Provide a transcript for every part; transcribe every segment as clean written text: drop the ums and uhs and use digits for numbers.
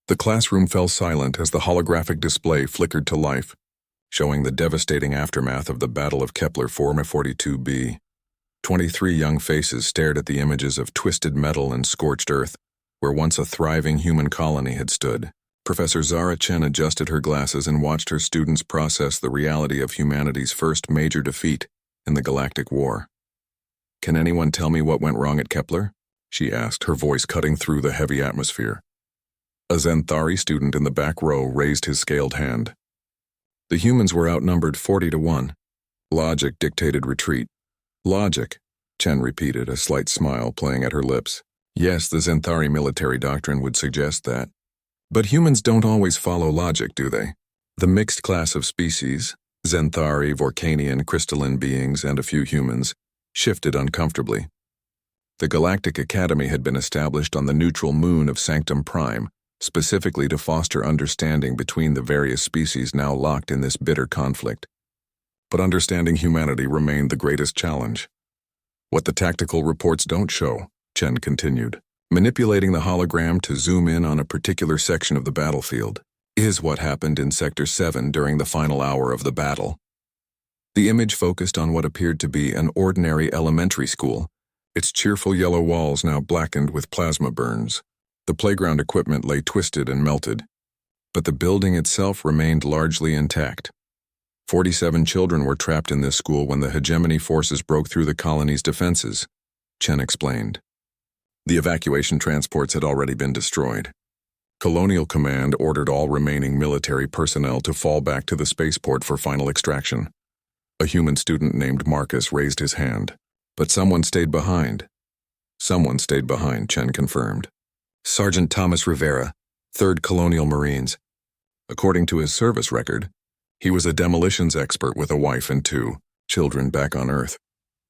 The classroom fell silent as the holographic display flickered to life, showing the devastating aftermath of the Battle of Kepler 442b. 23 young faces stared at the images of twisted metal and scorched earth, where once a thriving human colony had stood. Professor Zara Chen adjusted her glasses and watched her students process the reality of humanity's first major defeat in the Galactic War. "Can anyone tell me what went wrong at Kepler?" she asked, her voice cutting through the heavy atmosphere. A Xanthari student in the back row raised his scaled hand. "The humans were outnumbered 40-1. Logic dictated retreat." "Logic," Chen repeated, a slight smile playing at her lips. "Yes, the Xanthari military doctrine would suggest that. But humans don't always follow logic, do they? The mixed class of species, Xanthari, Vorkanian, crystalline beings, and a few humans, shifted uncomfortably. The Galactic Academy had been established on the neutral moon of Sanctum Prime, specifically to foster understanding between the various species now locked in this bitter conflict. But understanding humanity remained the greatest challenge. What the tactical reports don't show," Chen continued, manipulating the hologram to zoom in on a particular section of the battlefield, "is what happened in Sector 7 during the final hour of the battle." The image focused on what appeared to be an ordinary elementary school, its cheerful yellow walls now blackened with plasma burns. The playground equipment lay twisted and melted, but the building itself remained largely intact. 47 children were trapped in this school when the hegemony forces broke through the colony's defenses, Chen explained. The evacuation transports had already been destroyed. Colonial Command ordered all remaining military personnel to fall back to the spaceport for final extraction. A human student named Marcus raised his hand. "But someone stayed behind." "Someone stayed behind," Chen confirmed. "Sergeant Thomas Rivera, 3rd Colonial Marines. According to his service record, he was a demolitions expert with a wife and 2 children back on Earth.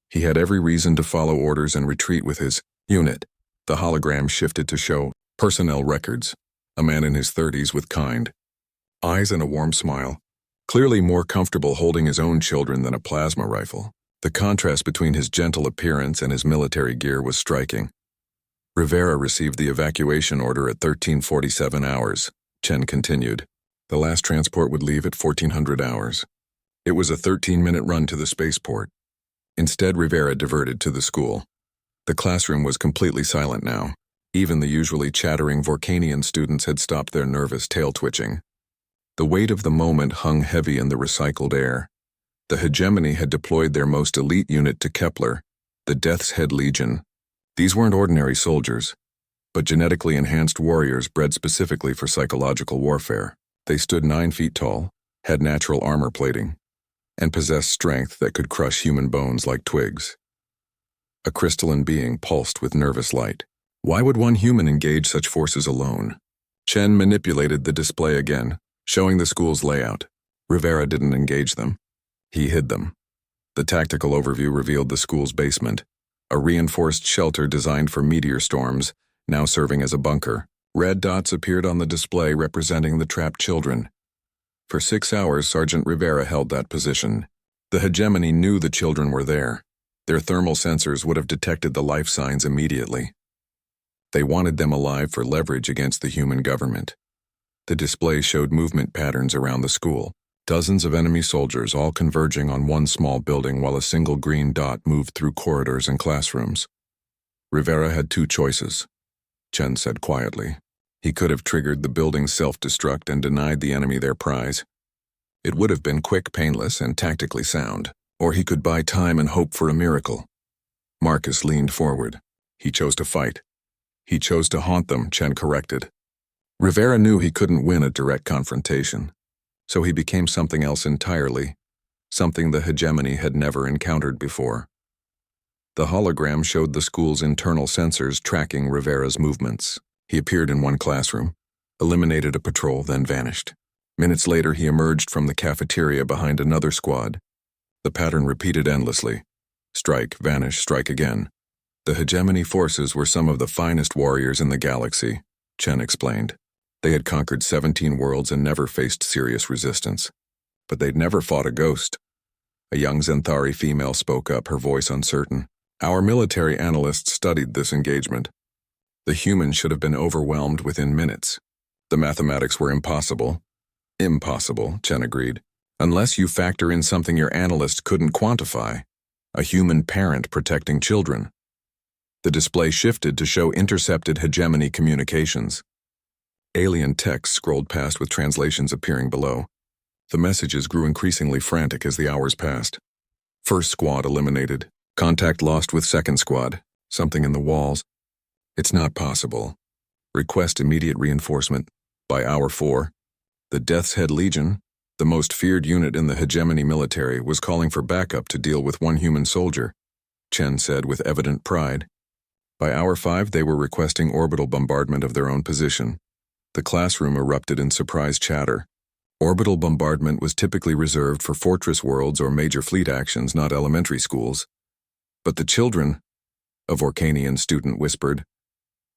He had every reason to follow orders and retreat with his unit." The hologram shifted to show personnel records. A man in his 30s with kind eyes and a warm smile, clearly more comfortable holding his own children than a plasma rifle. The contrast between his gentle appearance and his military gear was striking. "Rivera received the evacuation order at 13:47 hours, Chen continued. "The last transport would leave at 1400 hours. It was a 13-minute run to the spaceport. Instead, Rivera diverted to the school. The classroom was completely silent now. Even the usually chattering Vorkanian students had stopped their nervous tail-twitching. The weight of the moment hung heavy in the recycled air. The hegemony had deployed their most elite unit to Kepler, the Death's Head Legion. These weren't ordinary soldiers, but genetically enhanced warriors bred specifically for psychological warfare. They stood 9 feet tall, had natural armor plating, and possessed strength that could crush human bones like twigs. A crystalline being pulsed with nervous light. Why would one human engage such forces alone? Chen manipulated the display again, showing the school's layout. Rivera didn't engage them. He hid them. The tactical overview revealed the school's basement, a reinforced shelter designed for meteor storms, now serving as a bunker. Red dots appeared on the display representing the trapped children. For 6 hours, Sergeant Rivera held that position. The hegemony knew the children were there. Their thermal sensors would have detected the life signs immediately. They wanted them alive for leverage against the human government. The display showed movement patterns around the school, dozens of enemy soldiers all converging on one small building while a single green dot moved through corridors and classrooms. Rivera had 2 choices, Chen said quietly. He could have triggered the building's self-destruct and denied the enemy their prize. It would have been quick, painless, and tactically sound. Or he could buy time and hope for a miracle. Marcus leaned forward. He chose to fight. He chose to haunt them, Chen corrected. Rivera knew he couldn't win a direct confrontation, so he became something else entirely, something the hegemony had never encountered before. The hologram showed the school's internal sensors tracking Rivera's movements. He appeared in one classroom, eliminated a patrol, then vanished. Minutes later, he emerged from the cafeteria behind another squad. The pattern repeated endlessly. Strike, vanish, strike again. The hegemony forces were some of the finest warriors in the galaxy, Chen explained. They had conquered 17 worlds and never faced serious resistance. But they'd never fought a ghost. A young Xanthari female spoke up, her voice uncertain. Our military analysts studied this engagement. The humans should have been overwhelmed within minutes. The mathematics were impossible. Impossible, Chen agreed. Unless you factor in something your analyst couldn't quantify. A human parent protecting children. The display shifted to show intercepted hegemony communications. Alien text scrolled past with translations appearing below. The messages grew increasingly frantic as the hours passed. First squad eliminated. Contact lost with second squad. Something in the walls. It's not possible. Request immediate reinforcement. By hour 4, the Death's Head Legion, the most feared unit in the hegemony military, was calling for backup to deal with one human soldier, Chen said with evident pride. By hour 5, they were requesting orbital bombardment of their own position. The classroom erupted in surprised chatter. Orbital bombardment was typically reserved for fortress worlds or major fleet actions, not elementary schools. But the children, a Vorkanian student whispered,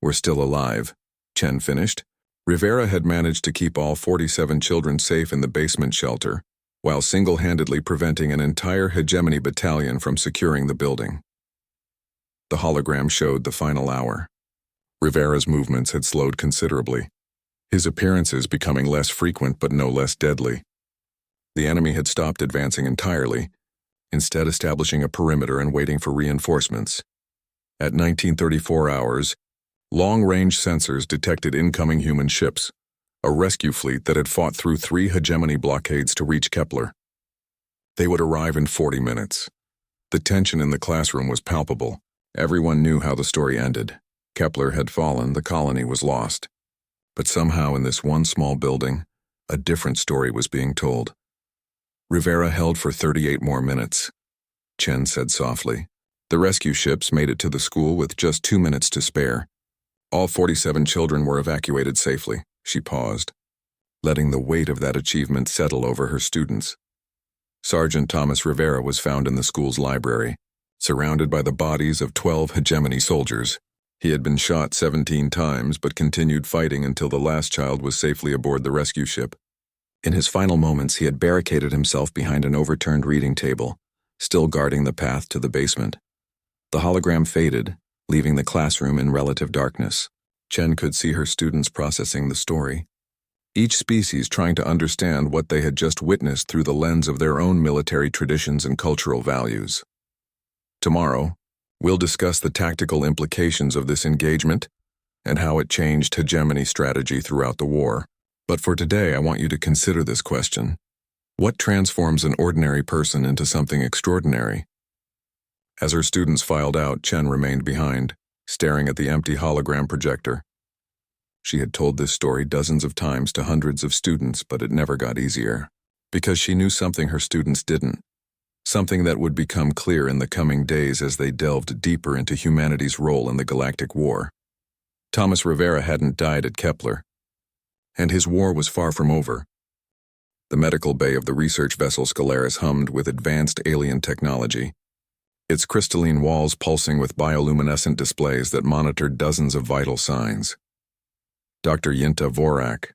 were still alive. Chen finished. Rivera had managed to keep all 47 children safe in the basement shelter, while single-handedly preventing an entire hegemony battalion from securing the building. The hologram showed the final hour. Rivera's movements had slowed considerably, his appearances becoming less frequent but no less deadly. The enemy had stopped advancing entirely, instead establishing a perimeter and waiting for reinforcements. At 1934 hours, long-range sensors detected incoming human ships, a rescue fleet that had fought through 3 hegemony blockades to reach Kepler. They would arrive in 40 minutes. The tension in the classroom was palpable. Everyone knew how the story ended. Kepler had fallen, the colony was lost. But somehow in this one small building, a different story was being told. Rivera held for 38 more minutes. Chen said softly. The rescue ships made it to the school with just 2 minutes to spare. All 47 children were evacuated safely. She paused, letting the weight of that achievement settle over her students. Sergeant Thomas Rivera was found in the school's library, surrounded by the bodies of 12 hegemony soldiers. He had been shot 17 times but continued fighting until the last child was safely aboard the rescue ship. In his final moments, he had barricaded himself behind an overturned reading table, still guarding the path to the basement. The hologram faded, leaving the classroom in relative darkness. Chen could see her students processing the story, each species trying to understand what they had just witnessed through the lens of their own military traditions and cultural values. Tomorrow, we'll discuss the tactical implications of this engagement and how it changed hegemony strategy throughout the war. But for today, I want you to consider this question. What transforms an ordinary person into something extraordinary? As her students filed out, Chen remained behind, staring at the empty hologram projector. She had told this story dozens of times to hundreds of students, but it never got easier. Because she knew something her students didn't. Something that would become clear in the coming days as they delved deeper into humanity's role in the Galactic War. Thomas Rivera hadn't died at Kepler, and his war was far from over. The medical bay of the research vessel Scalaris hummed with advanced alien technology, its crystalline walls pulsing with bioluminescent displays that monitored dozens of vital signs. Dr. Yinta Vorak,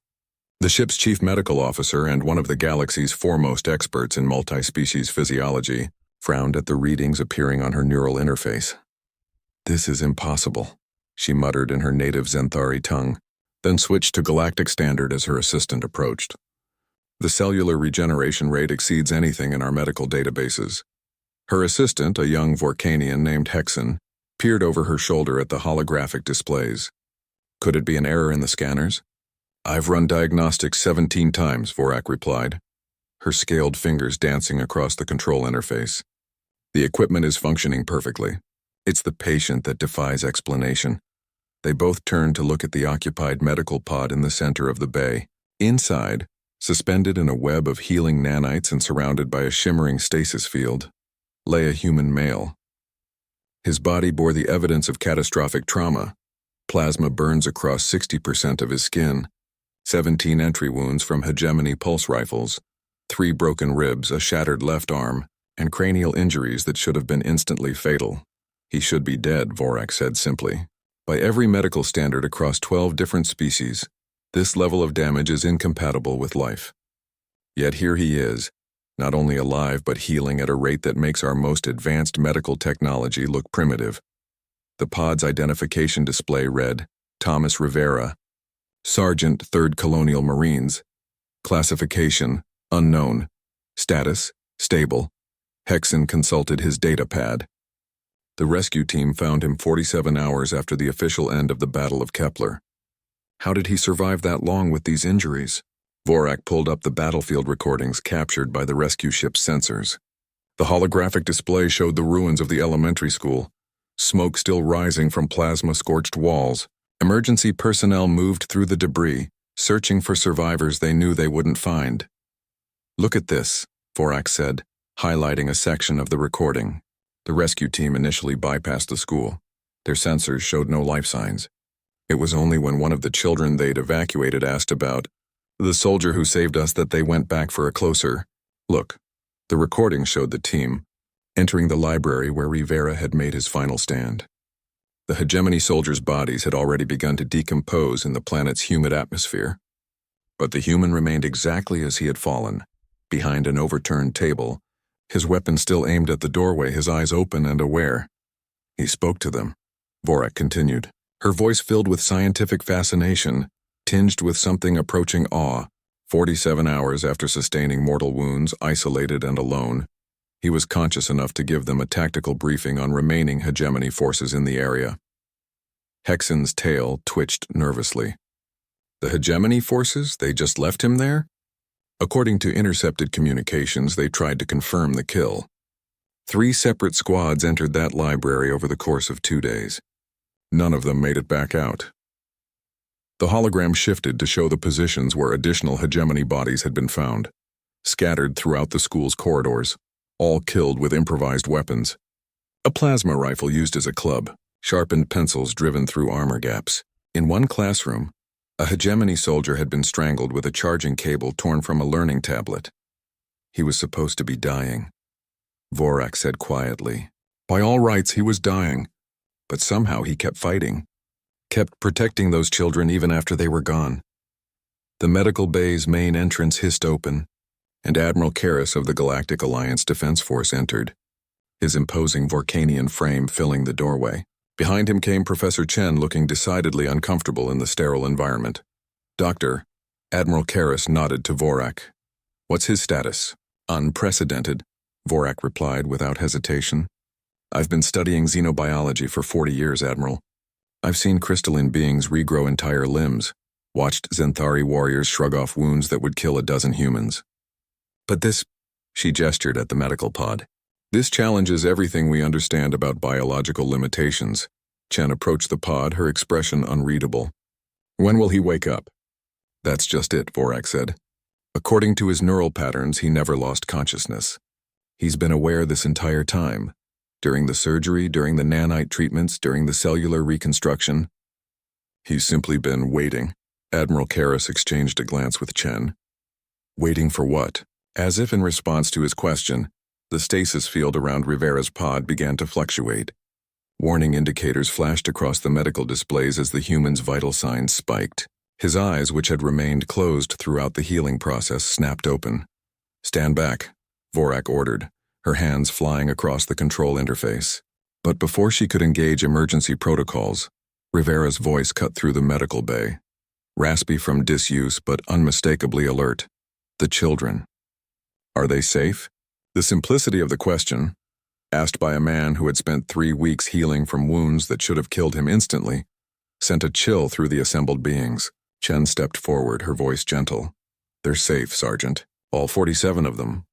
the ship's chief medical officer and one of the galaxy's foremost experts in multi-species physiology, frowned at the readings appearing on her neural interface. "This is impossible," she muttered in her native Zenthari tongue, then switched to Galactic Standard as her assistant approached. "The cellular regeneration rate exceeds anything in our medical databases." Her assistant, a young Vorkanian named Hexen, peered over her shoulder at the holographic displays. "Could it be an error in the scanners?" "I've run diagnostics 17 times, Vorak replied, her scaled fingers dancing across the control interface. "The equipment is functioning perfectly. It's the patient that defies explanation." They both turned to look at the occupied medical pod in the center of the bay. Inside, suspended in a web of healing nanites and surrounded by a shimmering stasis field, lay a human male. His body bore the evidence of catastrophic trauma. Plasma burns across 60% of his skin, 17 entry wounds from hegemony pulse rifles, 3 broken ribs, a shattered left arm, and cranial injuries that should have been instantly fatal. "He should be dead," Vorak said simply. "By every medical standard across 12 different species, this level of damage is incompatible with life. Yet here he is, not only alive but healing at a rate that makes our most advanced medical technology look primitive." The pod's identification display read, "Thomas Rivera, Sergeant, 3rd Colonial Marines. Classification, unknown. Status, stable. Hexen consulted his data pad. The rescue team found him 47 hours after the official end of the Battle of Kepler. How did he survive that long with these injuries? Vorak pulled up the battlefield recordings captured by the rescue ship's sensors. The holographic display showed the ruins of the elementary school, smoke still rising from plasma-scorched walls. Emergency personnel moved through the debris, searching for survivors they knew they wouldn't find. "Look at this," Vorak said, highlighting a section of the recording. The rescue team initially bypassed the school. Their sensors showed no life signs. It was only when one of the children they'd evacuated asked about the soldier who saved us that they went back for a closer look. The recording showed the team entering the library where Rivera had made his final stand. The hegemony soldiers' bodies had already begun to decompose in the planet's humid atmosphere. But the human remained exactly as he had fallen, behind an overturned table, his weapon still aimed at the doorway, his eyes open and aware. He spoke to them, Vorak continued, her voice filled with scientific fascination, tinged with something approaching awe. 47 hours after sustaining mortal wounds, isolated and alone, he was conscious enough to give them a tactical briefing on remaining hegemony forces in the area. Hexen's tail twitched nervously. The hegemony forces? They just left him there? According to intercepted communications, they tried to confirm the kill. 3 separate squads entered that library over the course of 2 days. None of them made it back out. The hologram shifted to show the positions where additional hegemony bodies had been found, scattered throughout the school's corridors, all killed with improvised weapons. A plasma rifle used as a club, sharpened pencils driven through armor gaps. In one classroom, a hegemony soldier had been strangled with a charging cable torn from a learning tablet. He was supposed to be dying. Vorak said quietly. By all rights, he was dying. But somehow he kept fighting, kept protecting those children even after they were gone. The medical bay's main entrance hissed open, and Admiral Karras of the Galactic Alliance Defense Force entered, his imposing Vorkanian frame filling the doorway. Behind him came Professor Chen, looking decidedly uncomfortable in the sterile environment. Doctor, Admiral Karras nodded to Vorak. What's his status? Unprecedented, Vorak replied without hesitation. I've been studying xenobiology for 40 years, Admiral. I've seen crystalline beings regrow entire limbs, watched Xanthari warriors shrug off wounds that would kill a dozen humans. But this, she gestured at the medical pod, this challenges everything we understand about biological limitations. Chen approached the pod, her expression unreadable. When will he wake up? That's just it, Vorak said. According to his neural patterns, he never lost consciousness. He's been aware this entire time. During the surgery, during the nanite treatments, during the cellular reconstruction. He's simply been waiting. Admiral Karras exchanged a glance with Chen. Waiting for what? As if in response to his question, the stasis field around Rivera's pod began to fluctuate. Warning indicators flashed across the medical displays as the human's vital signs spiked. His eyes, which had remained closed throughout the healing process, snapped open. Stand back, Vorak ordered, her hands flying across the control interface. But before she could engage emergency protocols, Rivera's voice cut through the medical bay. Raspy from disuse but unmistakably alert. The children. Are they safe? The simplicity of the question, asked by a man who had spent 3 weeks healing from wounds that should have killed him instantly, sent a chill through the assembled beings. Chen stepped forward, her voice gentle. They're safe, Sergeant. All 47 of them.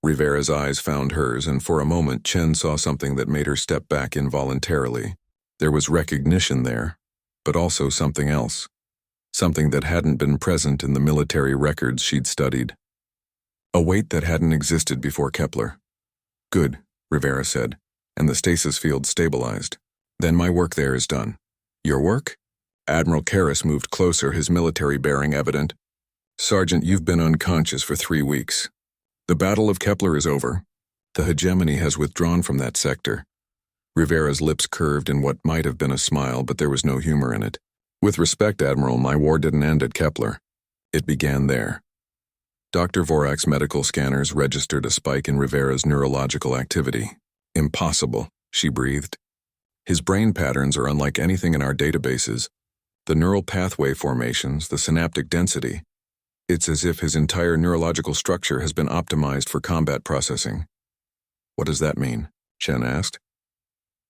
Rivera's eyes found hers, and for a moment Chen saw something that made her step back involuntarily. There was recognition there, but also something else. Something that hadn't been present in the military records she'd studied. A weight that hadn't existed before Kepler. Good, Rivera said, and the stasis field stabilized. Then my work there is done. Your work? Admiral Karras moved closer, his military bearing evident. Sergeant, you've been unconscious for 3 weeks. The Battle of Kepler is over. The hegemony has withdrawn from that sector. Rivera's lips curved in what might have been a smile, but there was no humor in it. With respect, Admiral, my war didn't end at Kepler. It began there. Dr. Vorak's medical scanners registered a spike in Rivera's neurological activity. Impossible, she breathed. His brain patterns are unlike anything in our databases. The neural pathway formations, the synaptic density. It's as if his entire neurological structure has been optimized for combat processing. What does that mean? Chen asked.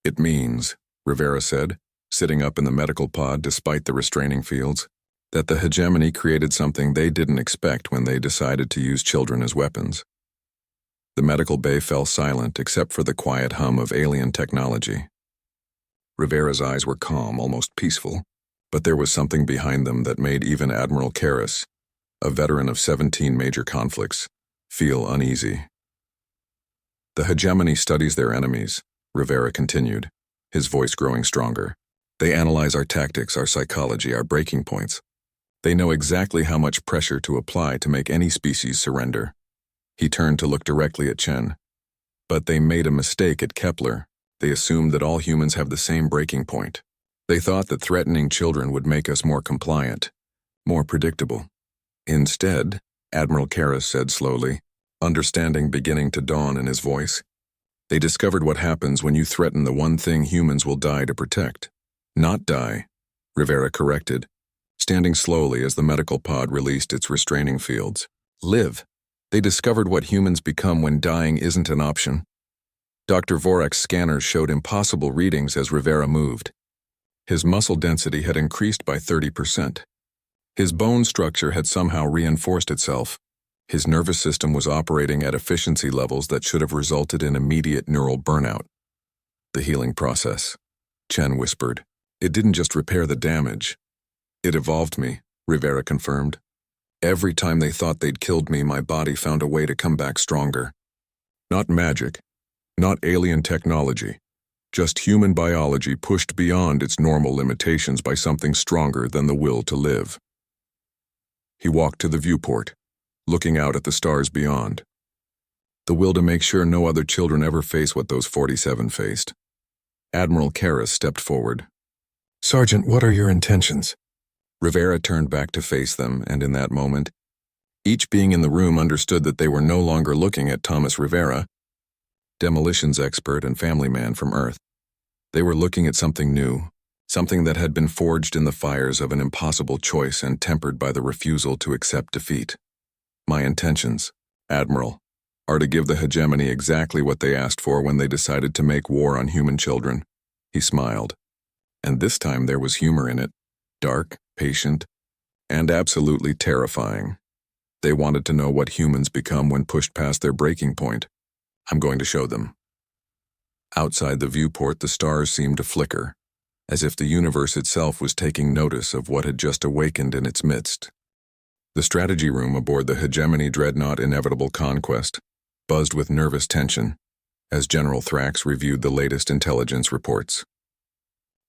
It means, Rivera said, sitting up in the medical pod despite the restraining fields, that the hegemony created something they didn't expect when they decided to use children as weapons. The medical bay fell silent except for the quiet hum of alien technology. Rivera's eyes were calm, almost peaceful, but there was something behind them that made even Admiral Karras, a veteran of 17 major conflicts, feel uneasy. The hegemony studies their enemies, Rivera continued, his voice growing stronger. They analyze our tactics, our psychology, our breaking points. They know exactly how much pressure to apply to make any species surrender. He turned to look directly at Chen. But they made a mistake at Kepler. They assumed that all humans have the same breaking point. They thought that threatening children would make us more compliant, more predictable. Instead, Admiral Karras said slowly, understanding beginning to dawn in his voice, they discovered what happens when you threaten the one thing humans will die to protect. Not die, Rivera corrected, standing slowly as the medical pod released its restraining fields. Live. They discovered what humans become when dying isn't an option. Dr. Vorak's scanners showed impossible readings as Rivera moved. His muscle density had increased by 30%. His bone structure had somehow reinforced itself. His nervous system was operating at efficiency levels that should have resulted in immediate neural burnout. The healing process, Chen whispered. It didn't just repair the damage. It evolved me, Rivera confirmed. Every time they thought they'd killed me, my body found a way to come back stronger. Not magic, not alien technology, just human biology pushed beyond its normal limitations by something stronger than the will to live. He walked to the viewport, looking out at the stars beyond. The will to make sure no other children ever face what those 47 faced. Admiral Karras stepped forward. Sergeant, what are your intentions? Rivera turned back to face them, and in that moment, each being in the room understood that they were no longer looking at Thomas Rivera, demolitions expert and family man from Earth. They were looking at something new, something that had been forged in the fires of an impossible choice and tempered by the refusal to accept defeat. My intentions, Admiral, are to give the hegemony exactly what they asked for when they decided to make war on human children. He smiled. And this time there was humor in it, dark, patient, and absolutely terrifying. They wanted to know what humans become when pushed past their breaking point. I'm going to show them. Outside the viewport, the stars seemed to flicker, as if the universe itself was taking notice of what had just awakened in its midst. The strategy room aboard the hegemony dreadnought Inevitable Conquest buzzed with nervous tension as General Thrax reviewed the latest intelligence reports.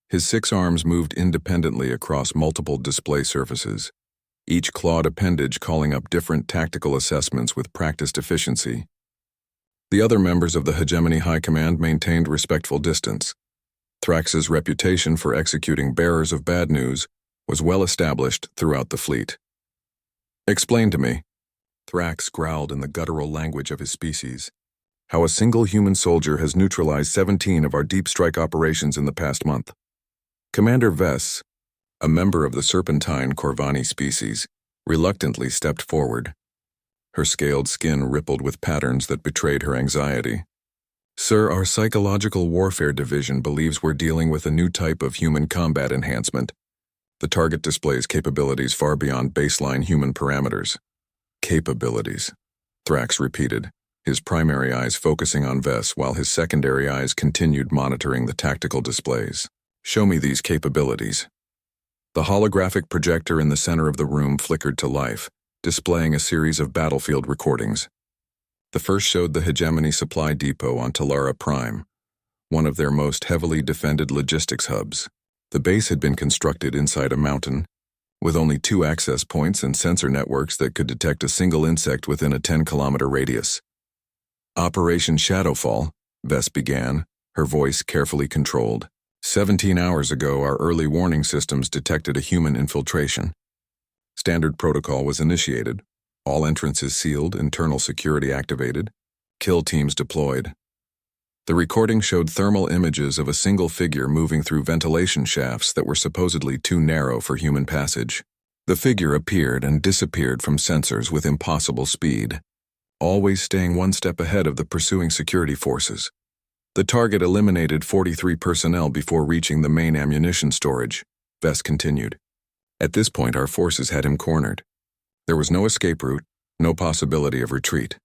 His 6 arms moved independently across multiple display surfaces, each clawed appendage calling up different tactical assessments with practiced efficiency. The other members of the Hegemony High Command maintained respectful distance. Thrax's reputation for executing bearers of bad news was well established throughout the fleet. Explain to me, Thrax growled in the guttural language of his species, how a single human soldier has neutralized 17 of our deep strike operations in the past month. Commander Vess, a member of the serpentine Corvani species, reluctantly stepped forward. Her scaled skin rippled with patterns that betrayed her anxiety. Sir, our psychological warfare division believes we're dealing with a new type of human combat enhancement. The target displays capabilities far beyond baseline human parameters. Capabilities, Thrax repeated, his primary eyes focusing on Vess while his secondary eyes continued monitoring the tactical displays. Show me these capabilities. The holographic projector in the center of the room flickered to life, displaying a series of battlefield recordings. The first showed the Hegemony supply depot on Talara Prime, one of their most heavily defended logistics hubs. The base had been constructed inside a mountain, with only 2 access points and sensor networks that could detect a single insect within a 10-kilometer radius. Operation Shadowfall, Vess began, her voice carefully controlled. 17 hours ago, our early warning systems detected a human infiltration. Standard protocol was initiated. All entrances sealed, internal security activated. Kill teams deployed. The recording showed thermal images of a single figure moving through ventilation shafts that were supposedly too narrow for human passage. The figure appeared and disappeared from sensors with impossible speed, always staying one step ahead of the pursuing security forces. The target eliminated 43 personnel before reaching the main ammunition storage, Vess continued. At this point, our forces had him cornered. There was no escape route, no possibility of retreat.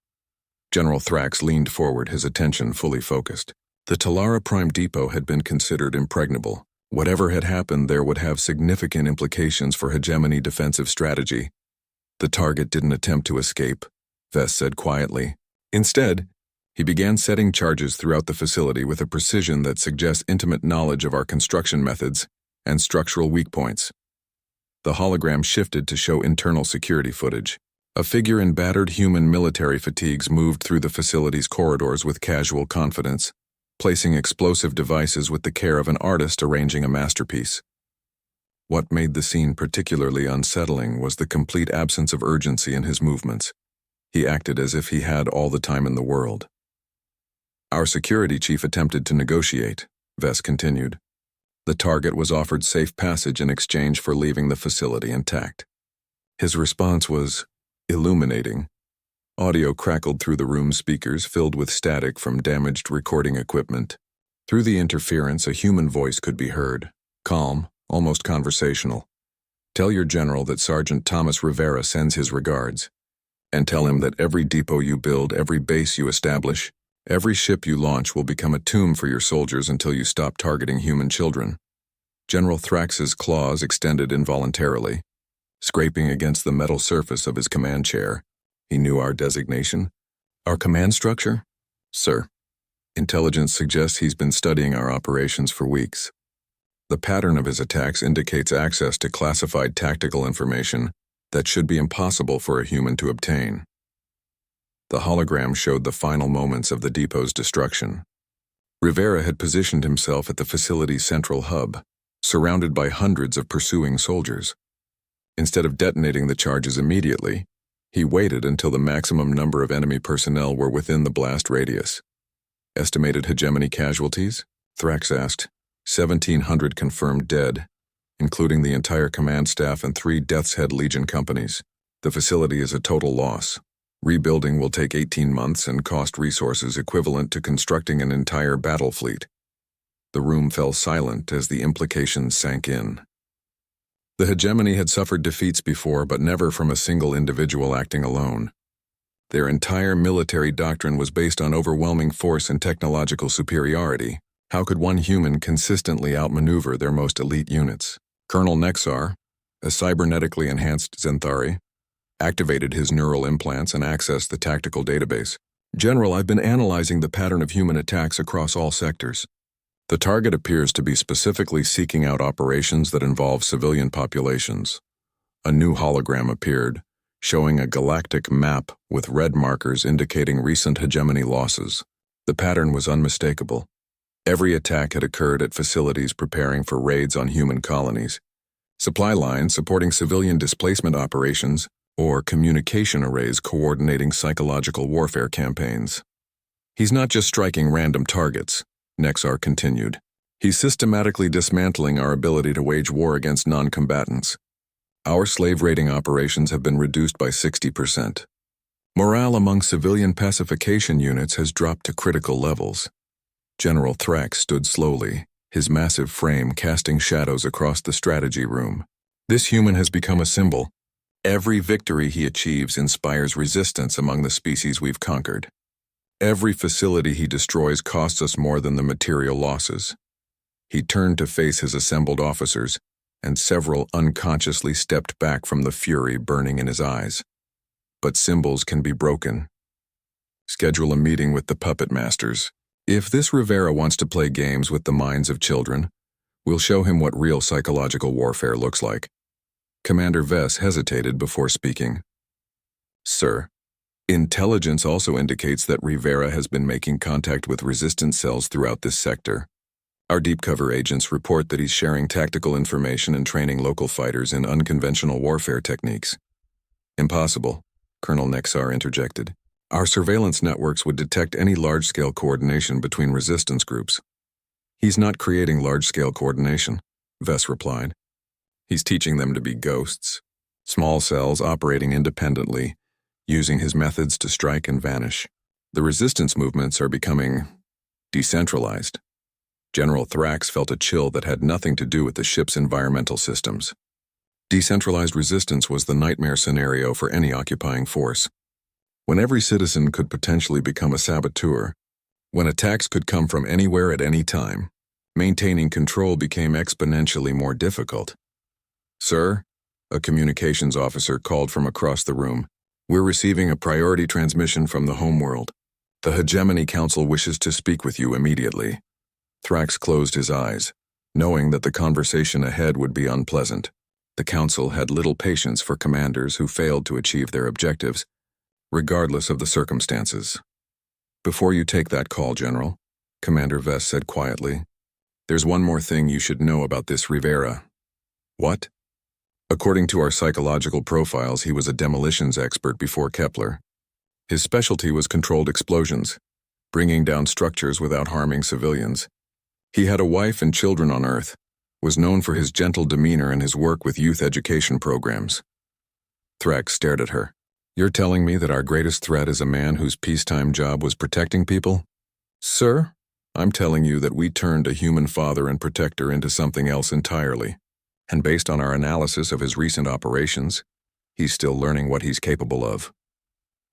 General Thrax leaned forward, his attention fully focused. The Talara Prime Depot had been considered impregnable. Whatever had happened there would have significant implications for hegemony defensive strategy. The target didn't attempt to escape, Vess said quietly. Instead, he began setting charges throughout the facility with a precision that suggests intimate knowledge of our construction methods and structural weak points. The hologram shifted to show internal security footage. A figure in battered human military fatigues moved through the facility's corridors with casual confidence, placing explosive devices with the care of an artist arranging a masterpiece. What made the scene particularly unsettling was the complete absence of urgency in his movements. He acted as if he had all the time in the world. Our security chief attempted to negotiate, Vess continued. The target was offered safe passage in exchange for leaving the facility intact. His response was illuminating. Audio crackled through the room's speakers, filled with static from damaged recording equipment. Through the interference, a human voice could be heard, calm, almost conversational. Tell your general that Sergeant Thomas Rivera sends his regards. And tell him that every depot you build, every base you establish, every ship you launch will become a tomb for your soldiers until you stop targeting human children. General Thrax's claws extended involuntarily, scraping against the metal surface of his command chair. He knew our designation. Our command structure? Sir. Intelligence suggests he's been studying our operations for weeks. The pattern of his attacks indicates access to classified tactical information that should be impossible for a human to obtain. The hologram showed the final moments of the depot's destruction. Rivera had positioned himself at the facility's central hub, surrounded by hundreds of pursuing soldiers. Instead of detonating the charges immediately, he waited until the maximum number of enemy personnel were within the blast radius. Estimated hegemony casualties? Thrax asked. 1,700 confirmed dead, including the entire command staff and 3 Death's Head Legion companies. The facility is a total loss. Rebuilding will take 18 months and cost resources equivalent to constructing an entire battle fleet. The room fell silent as the implications sank in. The hegemony had suffered defeats before, but never from a single individual acting alone. Their entire military doctrine was based on overwhelming force and technological superiority. How could one human consistently outmaneuver their most elite units? Colonel Nexar, a cybernetically enhanced Zenthari, activated his neural implants and accessed the tactical database. General, I've been analyzing the pattern of human attacks across all sectors. The target appears to be specifically seeking out operations that involve civilian populations. A new hologram appeared, showing a galactic map with red markers indicating recent hegemony losses. The pattern was unmistakable. Every attack had occurred at facilities preparing for raids on human colonies, supply lines supporting civilian displacement operations, or communication arrays coordinating psychological warfare campaigns. He's not just striking random targets, Nexar continued. He's systematically dismantling our ability to wage war against non-combatants. Our slave raiding operations have been reduced by 60%. Morale among civilian pacification units has dropped to critical levels. General Thrax stood slowly, his massive frame casting shadows across the strategy room. This human has become a symbol. Every victory he achieves inspires resistance among the species we've conquered. Every facility he destroys costs us more than the material losses. He turned to face his assembled officers, and several unconsciously stepped back from the fury burning in his eyes. But symbols can be broken. Schedule a meeting with the puppet masters. If this Rivera wants to play games with the minds of children, we'll show him what real psychological warfare looks like. Commander Vess hesitated before speaking. Sir, intelligence also indicates that Rivera has been making contact with resistance cells throughout this sector. Our deep cover agents report that he's sharing tactical information and training local fighters in unconventional warfare techniques. Impossible, Colonel Nexar interjected. Our surveillance networks would detect any large-scale coordination between resistance groups. He's not creating large-scale coordination, Vess replied. He's teaching them to be ghosts, small cells operating independently, using his methods to strike and vanish. The resistance movements are becoming decentralized. General Thrax felt a chill that had nothing to do with the ship's environmental systems. Decentralized resistance was the nightmare scenario for any occupying force. When every citizen could potentially become a saboteur, when attacks could come from anywhere at any time, maintaining control became exponentially more difficult. "Sir," a communications officer called from across the room, "we're receiving a priority transmission from the homeworld. The Hegemony Council wishes to speak with you immediately." Thrax closed his eyes, knowing that the conversation ahead would be unpleasant. The Council had little patience for commanders who failed to achieve their objectives, regardless of the circumstances. "Before you take that call, General," Commander Vess said quietly, "there's one more thing you should know about this Rivera." "What?" "According to our psychological profiles, he was a demolitions expert before Kepler. His specialty was controlled explosions, bringing down structures without harming civilians. He had a wife and children on Earth, was known for his gentle demeanor and his work with youth education programs." Thrax stared at her. "You're telling me that our greatest threat is a man whose peacetime job was protecting people?" "Sir, I'm telling you that we turned a human father and protector into something else entirely. And based on our analysis of his recent operations, he's still learning what he's capable of."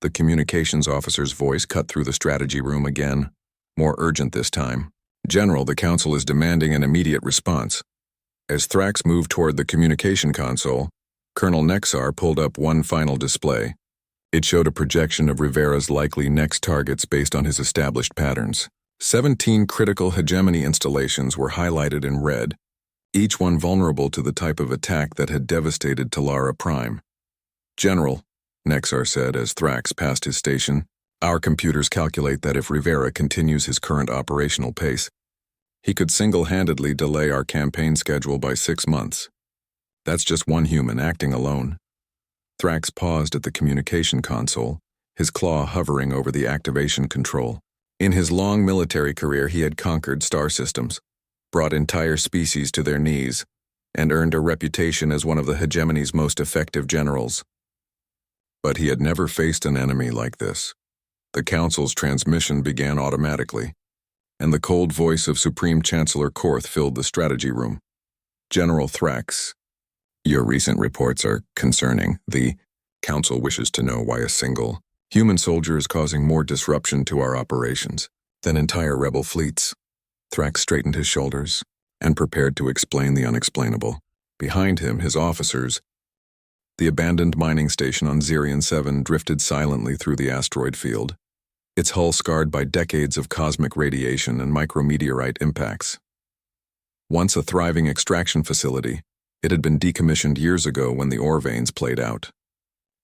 The communications officer's voice cut through the strategy room again, more urgent this time. "General, the Council is demanding an immediate response." As Thrax moved toward the communication console, Colonel Nexar pulled up one final display. It showed a projection of Rivera's likely next targets based on his established patterns. 17 critical hegemony installations were highlighted in red, each one vulnerable to the type of attack that had devastated Talara Prime. "General," Nexar said as Thrax passed his station, "our computers calculate that if Rivera continues his current operational pace, he could single-handedly delay our campaign schedule by 6 months. That's just one human acting alone." Thrax paused at the communication console, his claw hovering over the activation control. In his long military career, he had conquered star systems, brought entire species to their knees, and earned a reputation as one of the hegemony's most effective generals. But he had never faced an enemy like this. The Council's transmission began automatically, and the cold voice of Supreme Chancellor Korth filled the strategy room. "General Thrax, your recent reports are concerning. The Council wishes to know why a single human soldier is causing more disruption to our operations than entire rebel fleets." Thrax straightened his shoulders and prepared to explain the unexplainable. Behind him, his officers. The abandoned mining station on Zirion 7 drifted silently through the asteroid field, its hull scarred by decades of cosmic radiation and micrometeorite impacts. Once a thriving extraction facility, it had been decommissioned years ago when the ore veins played out.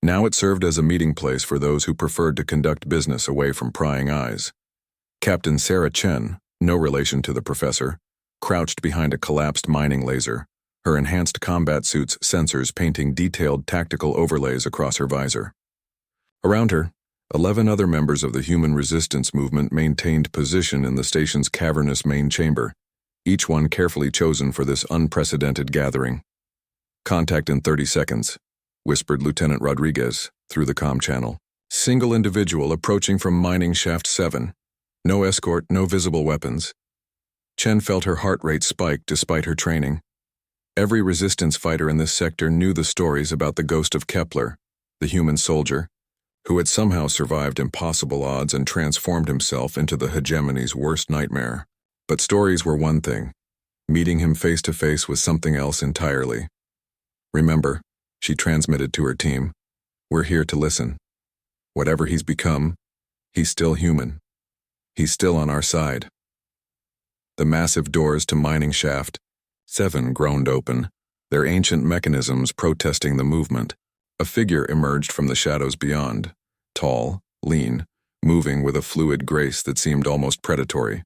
Now it served as a meeting place for those who preferred to conduct business away from prying eyes. Captain Sarah Chen, no relation to the professor, crouched behind a collapsed mining laser, her enhanced combat suit's sensors painting detailed tactical overlays across her visor. Around her, 11 other members of the human resistance movement maintained position in the station's cavernous main chamber, each one carefully chosen for this unprecedented gathering. "Contact in 30 seconds, whispered Lieutenant Rodriguez through the comm channel. "Single individual approaching from mining shaft 7. No escort, no visible weapons." Chen felt her heart rate spike despite her training. Every resistance fighter in this sector knew the stories about the ghost of Kepler, the human soldier, who had somehow survived impossible odds and transformed himself into the hegemony's worst nightmare. But stories were one thing. Meeting him face to face was something else entirely. "Remember," she transmitted to her team, "we're here to listen. Whatever he's become, he's still human. He's still on our side." The massive doors to mining shaft 7 groaned open, their ancient mechanisms protesting the movement. A figure emerged from the shadows beyond, tall, lean, moving with a fluid grace that seemed almost predatory.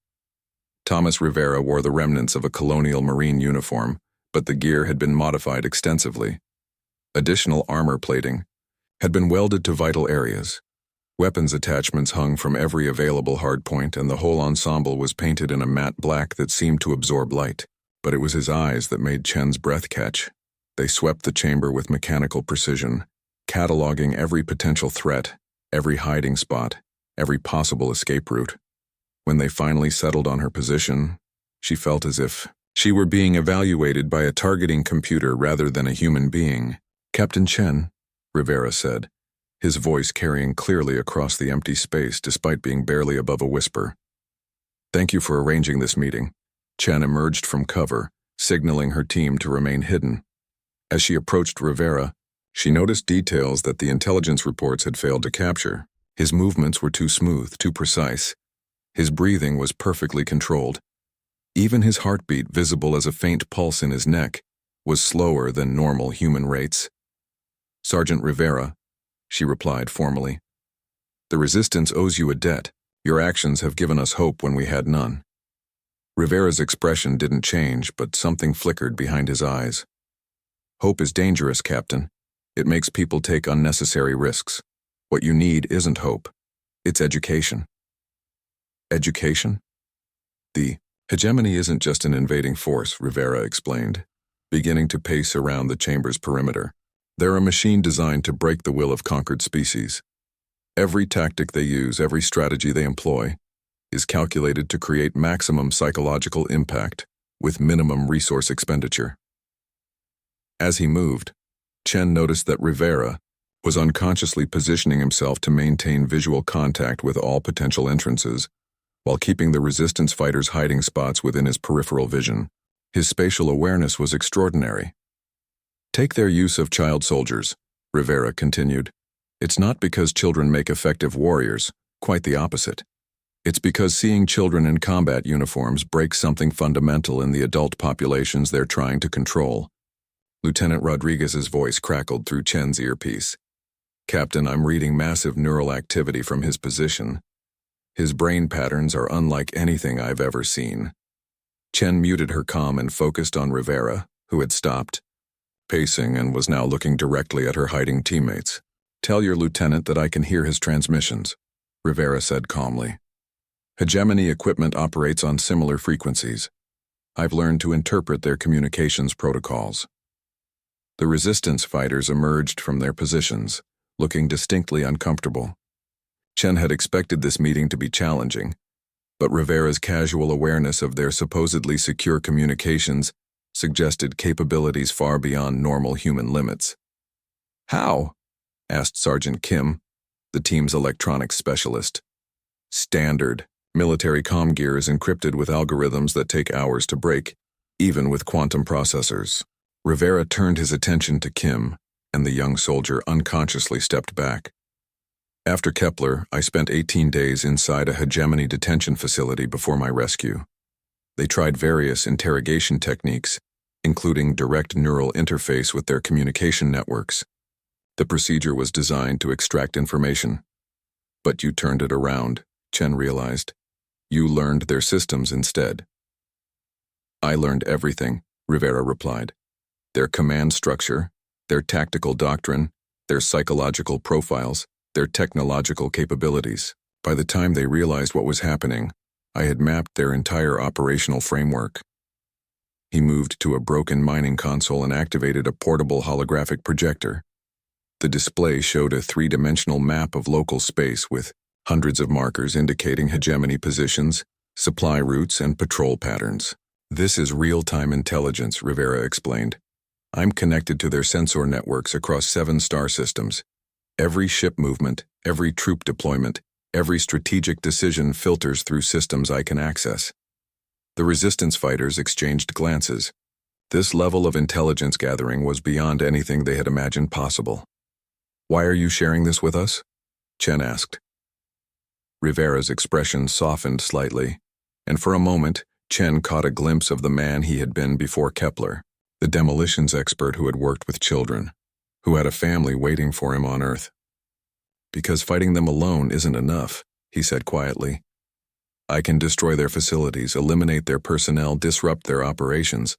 Thomas Rivera wore the remnants of a colonial marine uniform, but the gear had been modified extensively. Additional armor plating had been welded to vital areas, Weapons attachments hung from every available hardpoint, and the whole ensemble was painted in a matte black that seemed to absorb light. But it was his eyes that made Chen's breath catch. They swept the chamber with mechanical precision, cataloging every potential threat, every hiding spot, every possible escape route. When they finally settled on her position, she felt as if she were being evaluated by a targeting computer rather than a human being. "Captain Chen," Rivera said, his voice carrying clearly across the empty space despite being barely above a whisper. "Thank you for arranging this meeting." Chen emerged from cover, signaling her team to remain hidden. As she approached Rivera, she noticed details that the intelligence reports had failed to capture. His movements were too smooth, too precise. His breathing was perfectly controlled. Even his heartbeat, visible as a faint pulse in his neck, was slower than normal human rates. "Sergeant Rivera," she replied formally. "The Resistance owes you a debt. Your actions have given us hope when we had none." Rivera's expression didn't change, but something flickered behind his eyes. "Hope is dangerous, Captain. It makes people take unnecessary risks. What you need isn't hope. It's education." "Education?" "The hegemony isn't just an invading force," Rivera explained, beginning to pace around the chamber's perimeter. "They're a machine designed to break the will of conquered species. Every tactic they use, every strategy they employ, is calculated to create maximum psychological impact with minimum resource expenditure." As he moved, Chen noticed that Rivera was unconsciously positioning himself to maintain visual contact with all potential entrances, while keeping the Resistance fighters' hiding spots within his peripheral vision. His spatial awareness was extraordinary. "Take their use of child soldiers," Rivera continued. "It's not because children make effective warriors, quite the opposite. It's because seeing children in combat uniforms breaks something fundamental in the adult populations they're trying to control." Lieutenant Rodriguez's voice crackled through Chen's earpiece. "Captain, I'm reading massive neural activity from his position. His brain patterns are unlike anything I've ever seen." Chen muted her comm and focused on Rivera, who had stopped pacing and was now looking directly at her hiding teammates. "Tell your lieutenant that I can hear his transmissions," Rivera said calmly. "Hegemony equipment operates on similar frequencies. I've learned to interpret their communications protocols." The Resistance fighters emerged from their positions, looking distinctly uncomfortable. Chen had expected this meeting to be challenging, but Rivera's casual awareness of their supposedly secure communications suggested capabilities far beyond normal human limits. "How?" asked Sergeant Kim, the team's electronics specialist. "Standard. Military comm gear is encrypted with algorithms that take hours to break, even with quantum processors." Rivera turned his attention to Kim, and the young soldier unconsciously stepped back. "After Kepler, I spent 18 days inside a hegemony detention facility before my rescue. They tried various interrogation techniques, including direct neural interface with their communication networks. The procedure was designed to extract information. But you turned it around," Chen realized. "You learned their systems instead." "I learned everything," Rivera replied. "Their command structure, their tactical doctrine, their psychological profiles, their technological capabilities. By the time they realized what was happening, I had mapped their entire operational framework." He moved to a broken mining console and activated a portable holographic projector. The display showed a three-dimensional map of local space with hundreds of markers indicating hegemony positions, supply routes, and patrol patterns. "This is real-time intelligence," Rivera explained. "I'm connected to their sensor networks across 7 star systems. Every ship movement, every troop deployment, every strategic decision filters through systems I can access." The Resistance fighters exchanged glances. This level of intelligence gathering was beyond anything they had imagined possible. "Why are you sharing this with us?" Chen asked. Rivera's expression softened slightly, and for a moment, Chen caught a glimpse of the man he had been before Kepler, the demolitions expert who had worked with children, who had a family waiting for him on Earth. "Because fighting them alone isn't enough," he said quietly. "I can destroy their facilities, eliminate their personnel, disrupt their operations,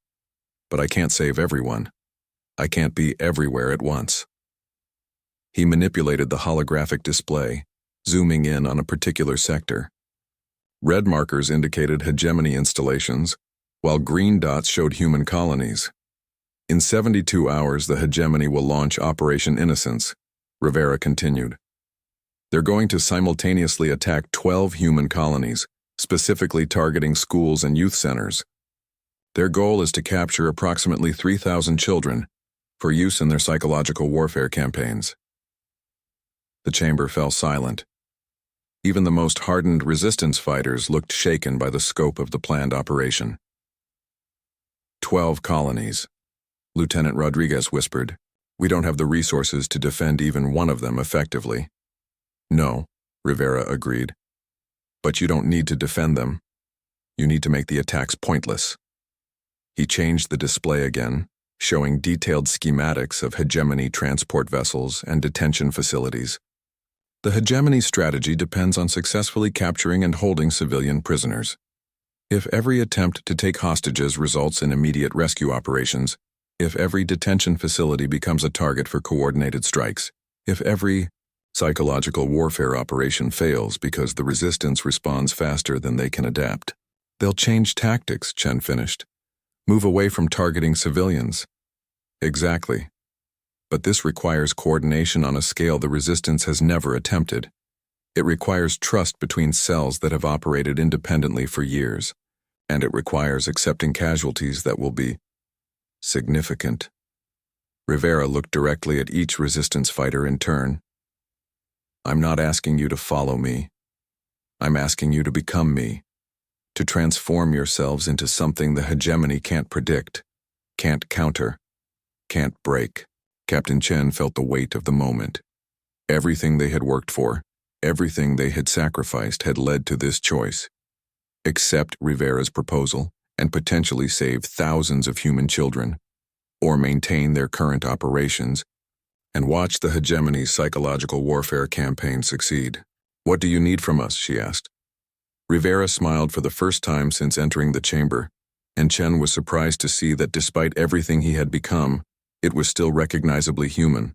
but I can't save everyone. I can't be everywhere at once." He manipulated the holographic display, zooming in on a particular sector. Red markers indicated hegemony installations, while green dots showed human colonies. In 72 hours, the hegemony will launch Operation Innocence, Rivera continued. They're going to simultaneously attack 12 human colonies, specifically targeting schools and youth centers. Their goal is to capture approximately 3,000 children for use in their psychological warfare campaigns. The chamber fell silent. Even the most hardened resistance fighters looked shaken by the scope of the planned operation. 12 colonies, Lieutenant Rodriguez whispered. We don't have the resources to defend even one of them effectively. No, Rivera agreed. But you don't need to defend them. You need to make the attacks pointless. He changed the display again, showing detailed schematics of hegemony transport vessels and detention facilities. The hegemony strategy depends on successfully capturing and holding civilian prisoners. If every attempt to take hostages results in immediate rescue operations, if every detention facility becomes a target for coordinated strikes, if every psychological warfare operation fails because the resistance responds faster than they can adapt, they'll change tactics, Chen finished. Move away from targeting civilians. Exactly. But this requires coordination on a scale the resistance has never attempted. It requires trust between cells that have operated independently for years, and it requires accepting casualties that will be significant. Rivera looked directly at each resistance fighter in turn. I'm not asking you to follow me. I'm asking you to become me, to transform yourselves into something the hegemony can't predict, can't counter, can't break. Captain Chen felt the weight of the moment. Everything they had worked for, everything they had sacrificed had led to this choice. Accept Rivera's proposal and potentially save thousands of human children, or maintain their current operations and watch the hegemony's psychological warfare campaign succeed. What do you need from us? She asked. Rivera smiled for the first time since entering the chamber, and Chen was surprised to see that despite everything he had become, it was still recognizably human.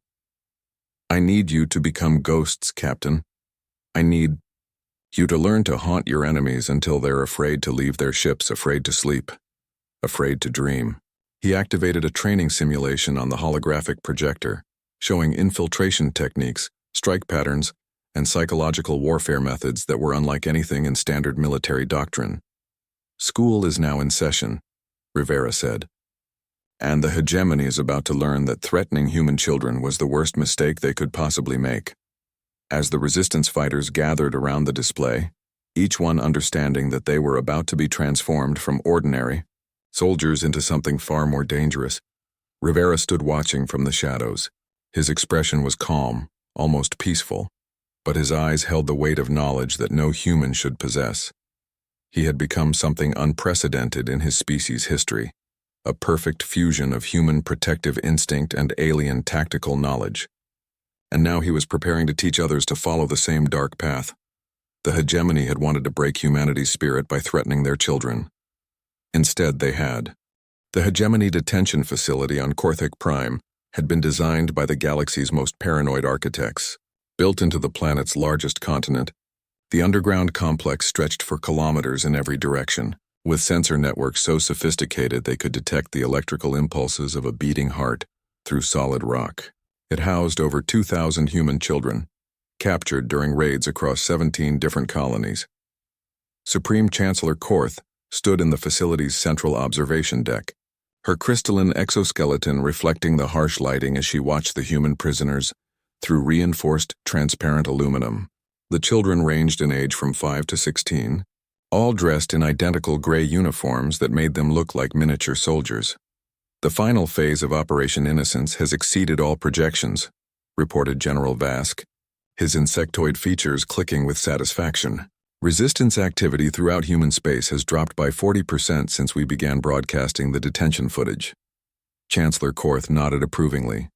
I need you to become ghosts, Captain. I need you to learn to haunt your enemies until they're afraid to leave their ships, afraid to sleep, afraid to dream. He activated a training simulation on the holographic projector, showing infiltration techniques, strike patterns, and psychological warfare methods that were unlike anything in standard military doctrine. School is now in session, Rivera said. And the hegemony is about to learn that threatening human children was the worst mistake they could possibly make. As the resistance fighters gathered around the display, each one understanding that they were about to be transformed from ordinary soldiers into something far more dangerous, Rivera stood watching from the shadows. His expression was calm, almost peaceful, but his eyes held the weight of knowledge that no human should possess. He had become something unprecedented in his species' history, a perfect fusion of human protective instinct and alien tactical knowledge. And now he was preparing to teach others to follow the same dark path. The hegemony had wanted to break humanity's spirit by threatening their children. Instead, they had. The hegemony detention facility on Korthik Prime had been designed by the galaxy's most paranoid architects. Built into the planet's largest continent, the underground complex stretched for kilometers in every direction, with sensor networks so sophisticated they could detect the electrical impulses of a beating heart through solid rock. It housed over 2,000 human children, captured during raids across 17 different colonies. Supreme Chancellor Korth stood in the facility's central observation deck, her crystalline exoskeleton reflecting the harsh lighting as she watched the human prisoners through reinforced transparent aluminum. The children ranged in age from 5 to 16, all dressed in identical gray uniforms that made them look like miniature soldiers. The final phase of Operation Innocence has exceeded all projections, reported General Vask, his insectoid features clicking with satisfaction. Resistance activity throughout human space has dropped by 40% since we began broadcasting the detention footage. Chancellor Korth nodded approvingly.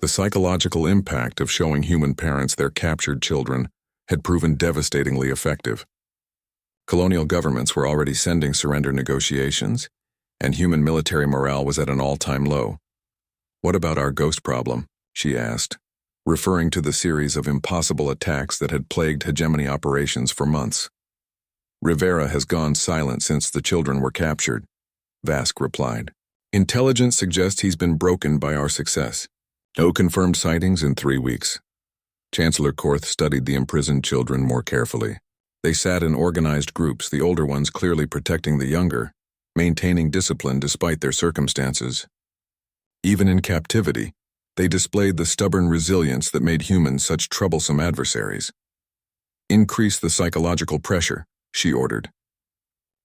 The psychological impact of showing human parents their captured children had proven devastatingly effective. Colonial governments were already sending surrender negotiations, and human military morale was at an all-time low. What about our ghost problem? She asked. referring to the series of impossible attacks that had plagued hegemony operations for months. Rivera has gone silent since the children were captured, Vask replied. Intelligence suggests he's been broken by our success. No confirmed sightings in 3 weeks. Chancellor Korth studied the imprisoned children more carefully. They sat in organized groups, the older ones clearly protecting the younger, maintaining discipline despite their circumstances. Even in captivity, they displayed the stubborn resilience that made humans such troublesome adversaries. Increase the psychological pressure, she ordered.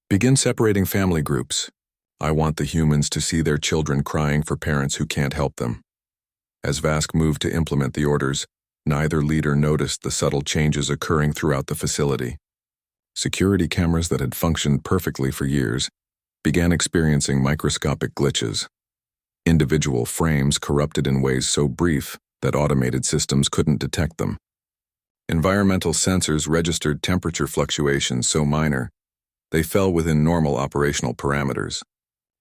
Begin separating family groups. I want the humans to see their children crying for parents who can't help them. As Vask moved to implement the orders, neither leader noticed the subtle changes occurring throughout the facility. Security cameras that had functioned perfectly for years began experiencing microscopic glitches. Individual frames corrupted in ways so brief that automated systems couldn't detect them. Environmental sensors registered temperature fluctuations so minor, they fell within normal operational parameters.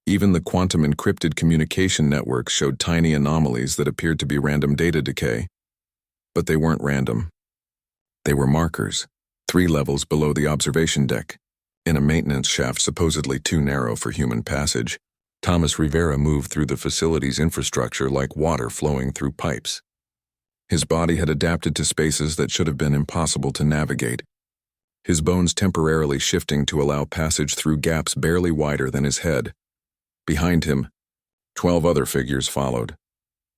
Even the quantum-encrypted communication networks showed tiny anomalies that appeared to be random data decay. But they weren't random. They were markers, 3 levels below the observation deck. In a maintenance shaft supposedly too narrow for human passage, Thomas Rivera moved through the facility's infrastructure like water flowing through pipes. His body had adapted to spaces that should have been impossible to navigate, his bones temporarily shifting to allow passage through gaps barely wider than his head. Behind him, 12 other figures followed.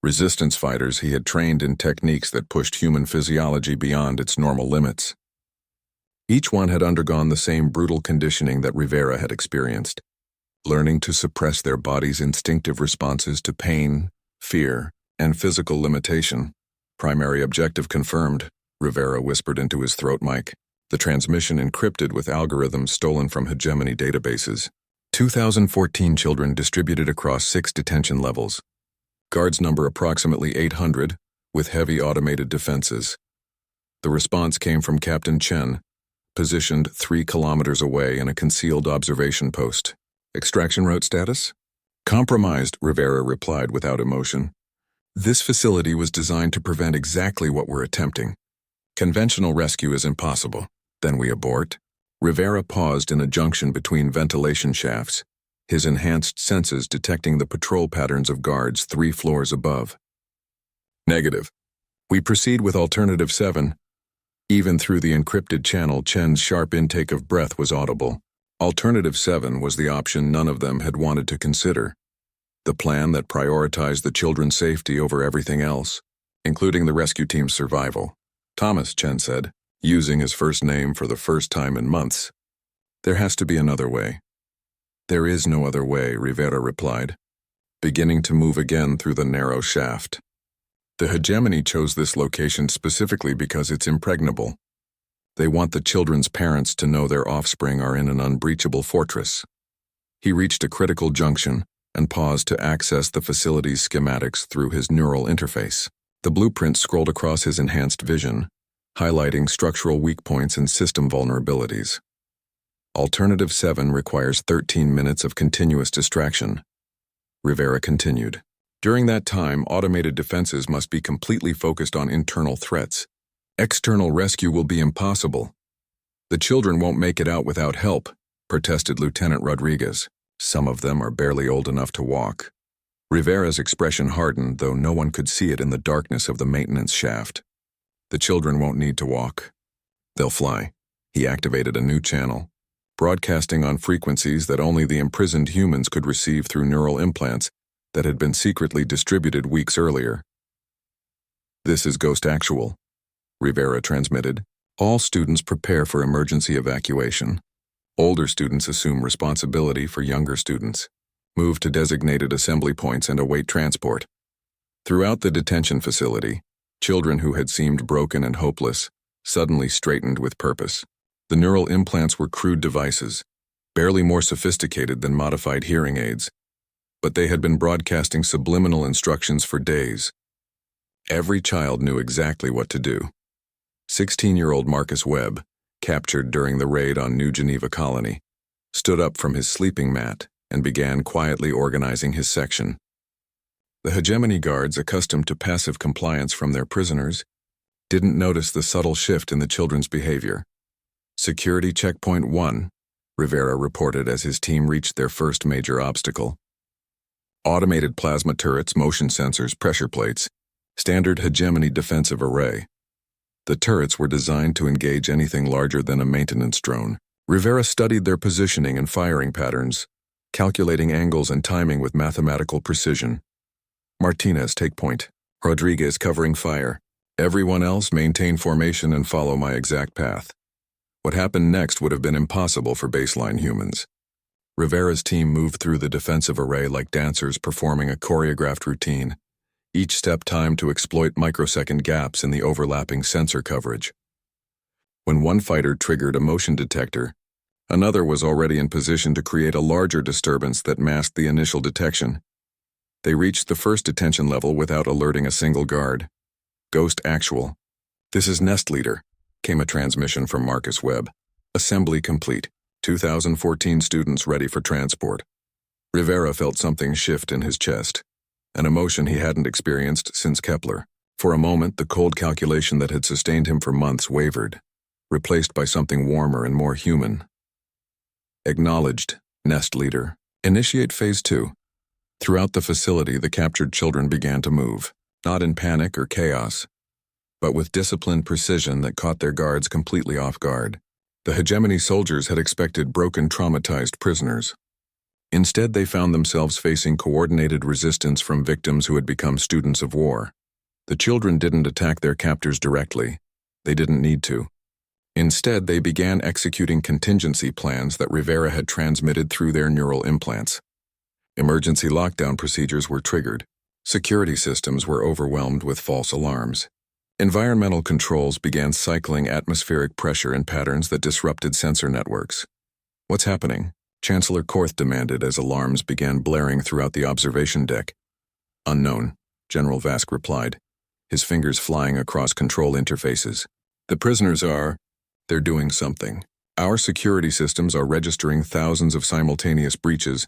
Resistance fighters he had trained in techniques that pushed human physiology beyond its normal limits. Each one had undergone the same brutal conditioning that Rivera had experienced, learning to suppress their body's instinctive responses to pain, fear, and physical limitation. Primary objective confirmed, Rivera whispered into his throat mic, the transmission encrypted with algorithms stolen from hegemony databases. 2014 children distributed across 6 detention levels. Guards number approximately 800, with heavy automated defenses. The response came from Captain Chen, positioned 3 kilometers away in a concealed observation post. Extraction route status? Compromised, Rivera replied without emotion. This facility was designed to prevent exactly what we're attempting. Conventional rescue is impossible. Then we abort. Rivera paused in a junction between ventilation shafts, his enhanced senses detecting the patrol patterns of guards 3 floors above. Negative. We proceed with Alternative 7. Even through the encrypted channel, Chen's sharp intake of breath was audible. Alternative 7 was the option none of them had wanted to consider. The plan that prioritized the children's safety over everything else, including the rescue team's survival. Thomas, Chen said, using his first name for the first time in months. There has to be another way. There is no other way, Rivera replied, beginning to move again through the narrow shaft. The hegemony chose this location specifically because it's impregnable. They want the children's parents to know their offspring are in an unbreachable fortress. He reached a critical junction and paused to access the facility's schematics through his neural interface. The blueprint scrolled across his enhanced vision, highlighting structural weak points and system vulnerabilities. Alternative 7 requires 13 minutes of continuous distraction. Rivera continued. During that time, automated defenses must be completely focused on internal threats. External rescue will be impossible. The children won't make it out without help, protested Lieutenant Rodriguez. Some of them are barely old enough to walk. Rivera's expression hardened, though no one could see it in the darkness of the maintenance shaft. The children won't need to walk. They'll fly. He activated a new channel, broadcasting on frequencies that only the imprisoned humans could receive through neural implants that had been secretly distributed weeks earlier. This is Ghost Actual, Rivera transmitted. All students prepare for emergency evacuation. Older students assume responsibility for younger students. Move to designated assembly points and await transport. Throughout the detention facility, children who had seemed broken and hopeless suddenly straightened with purpose. The neural implants were crude devices, barely more sophisticated than modified hearing aids, but they had been broadcasting subliminal instructions for days. Every child knew exactly what to do. 16-year-old Marcus Webb, captured during the raid on New Geneva Colony, stood up from his sleeping mat and began quietly organizing his section. The hegemony guards, accustomed to passive compliance from their prisoners, didn't notice the subtle shift in the children's behavior. Security checkpoint 1, Rivera reported as his team reached their first major obstacle. Automated plasma turrets, motion sensors, pressure plates, standard hegemony defensive array. The turrets were designed to engage anything larger than a maintenance drone. Rivera studied their positioning and firing patterns, calculating angles and timing with mathematical precision. Martinez, take point. Rodriguez, covering fire. Everyone else, maintain formation and follow my exact path. What happened next would have been impossible for baseline humans. Rivera's team moved through the defensive array like dancers performing a choreographed routine, each step timed to exploit microsecond gaps in the overlapping sensor coverage. When one fighter triggered a motion detector, another was already in position to create a larger disturbance that masked the initial detection. They reached the first detention level without alerting a single guard. Ghost actual. This is Nest Leader, came a transmission from Marcus Webb. Assembly complete. 2014 students ready for transport. Rivera felt something shift in his chest, an emotion he hadn't experienced since Kepler. For a moment, the cold calculation that had sustained him for months wavered, replaced by something warmer and more human. Acknowledged, Nest Leader. Initiate Phase 2. Throughout the facility, the captured children began to move, not in panic or chaos, but with disciplined precision that caught their guards completely off guard. The hegemony soldiers had expected broken, traumatized prisoners. Instead, they found themselves facing coordinated resistance from victims who had become students of war. The children didn't attack their captors directly. They didn't need to. Instead, they began executing contingency plans that Rivera had transmitted through their neural implants. Emergency lockdown procedures were triggered. Security systems were overwhelmed with false alarms. Environmental controls began cycling atmospheric pressure in patterns that disrupted sensor networks. What's happening? Chancellor Korth demanded as alarms began blaring throughout the observation deck. Unknown, General Vask replied, his fingers flying across control interfaces. The prisoners they're doing something. Our security systems are registering thousands of simultaneous breaches,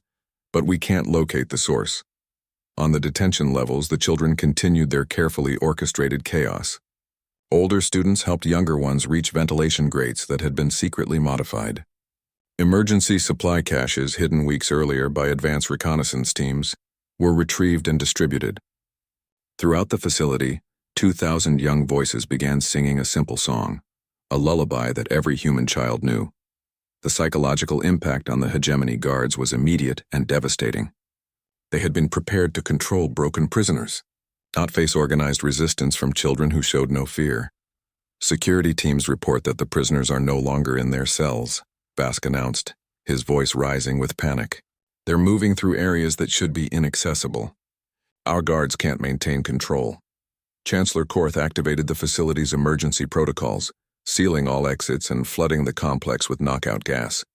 but we can't locate the source. On the detention levels, the children continued their carefully orchestrated chaos. Older students helped younger ones reach ventilation grates that had been secretly modified. Emergency supply caches hidden weeks earlier by advanced reconnaissance teams were retrieved and distributed. Throughout the facility, 2,000 young voices began singing a simple song, a lullaby that every human child knew. The psychological impact on the hegemony guards was immediate and devastating. They had been prepared to control broken prisoners, not face organized resistance from children who showed no fear. Security teams report that the prisoners are no longer in their cells, Vask announced, his voice rising with panic. They're moving through areas that should be inaccessible. Our guards can't maintain control. Chancellor Korth activated the facility's emergency protocols, sealing all exits and flooding the complex with knockout gas.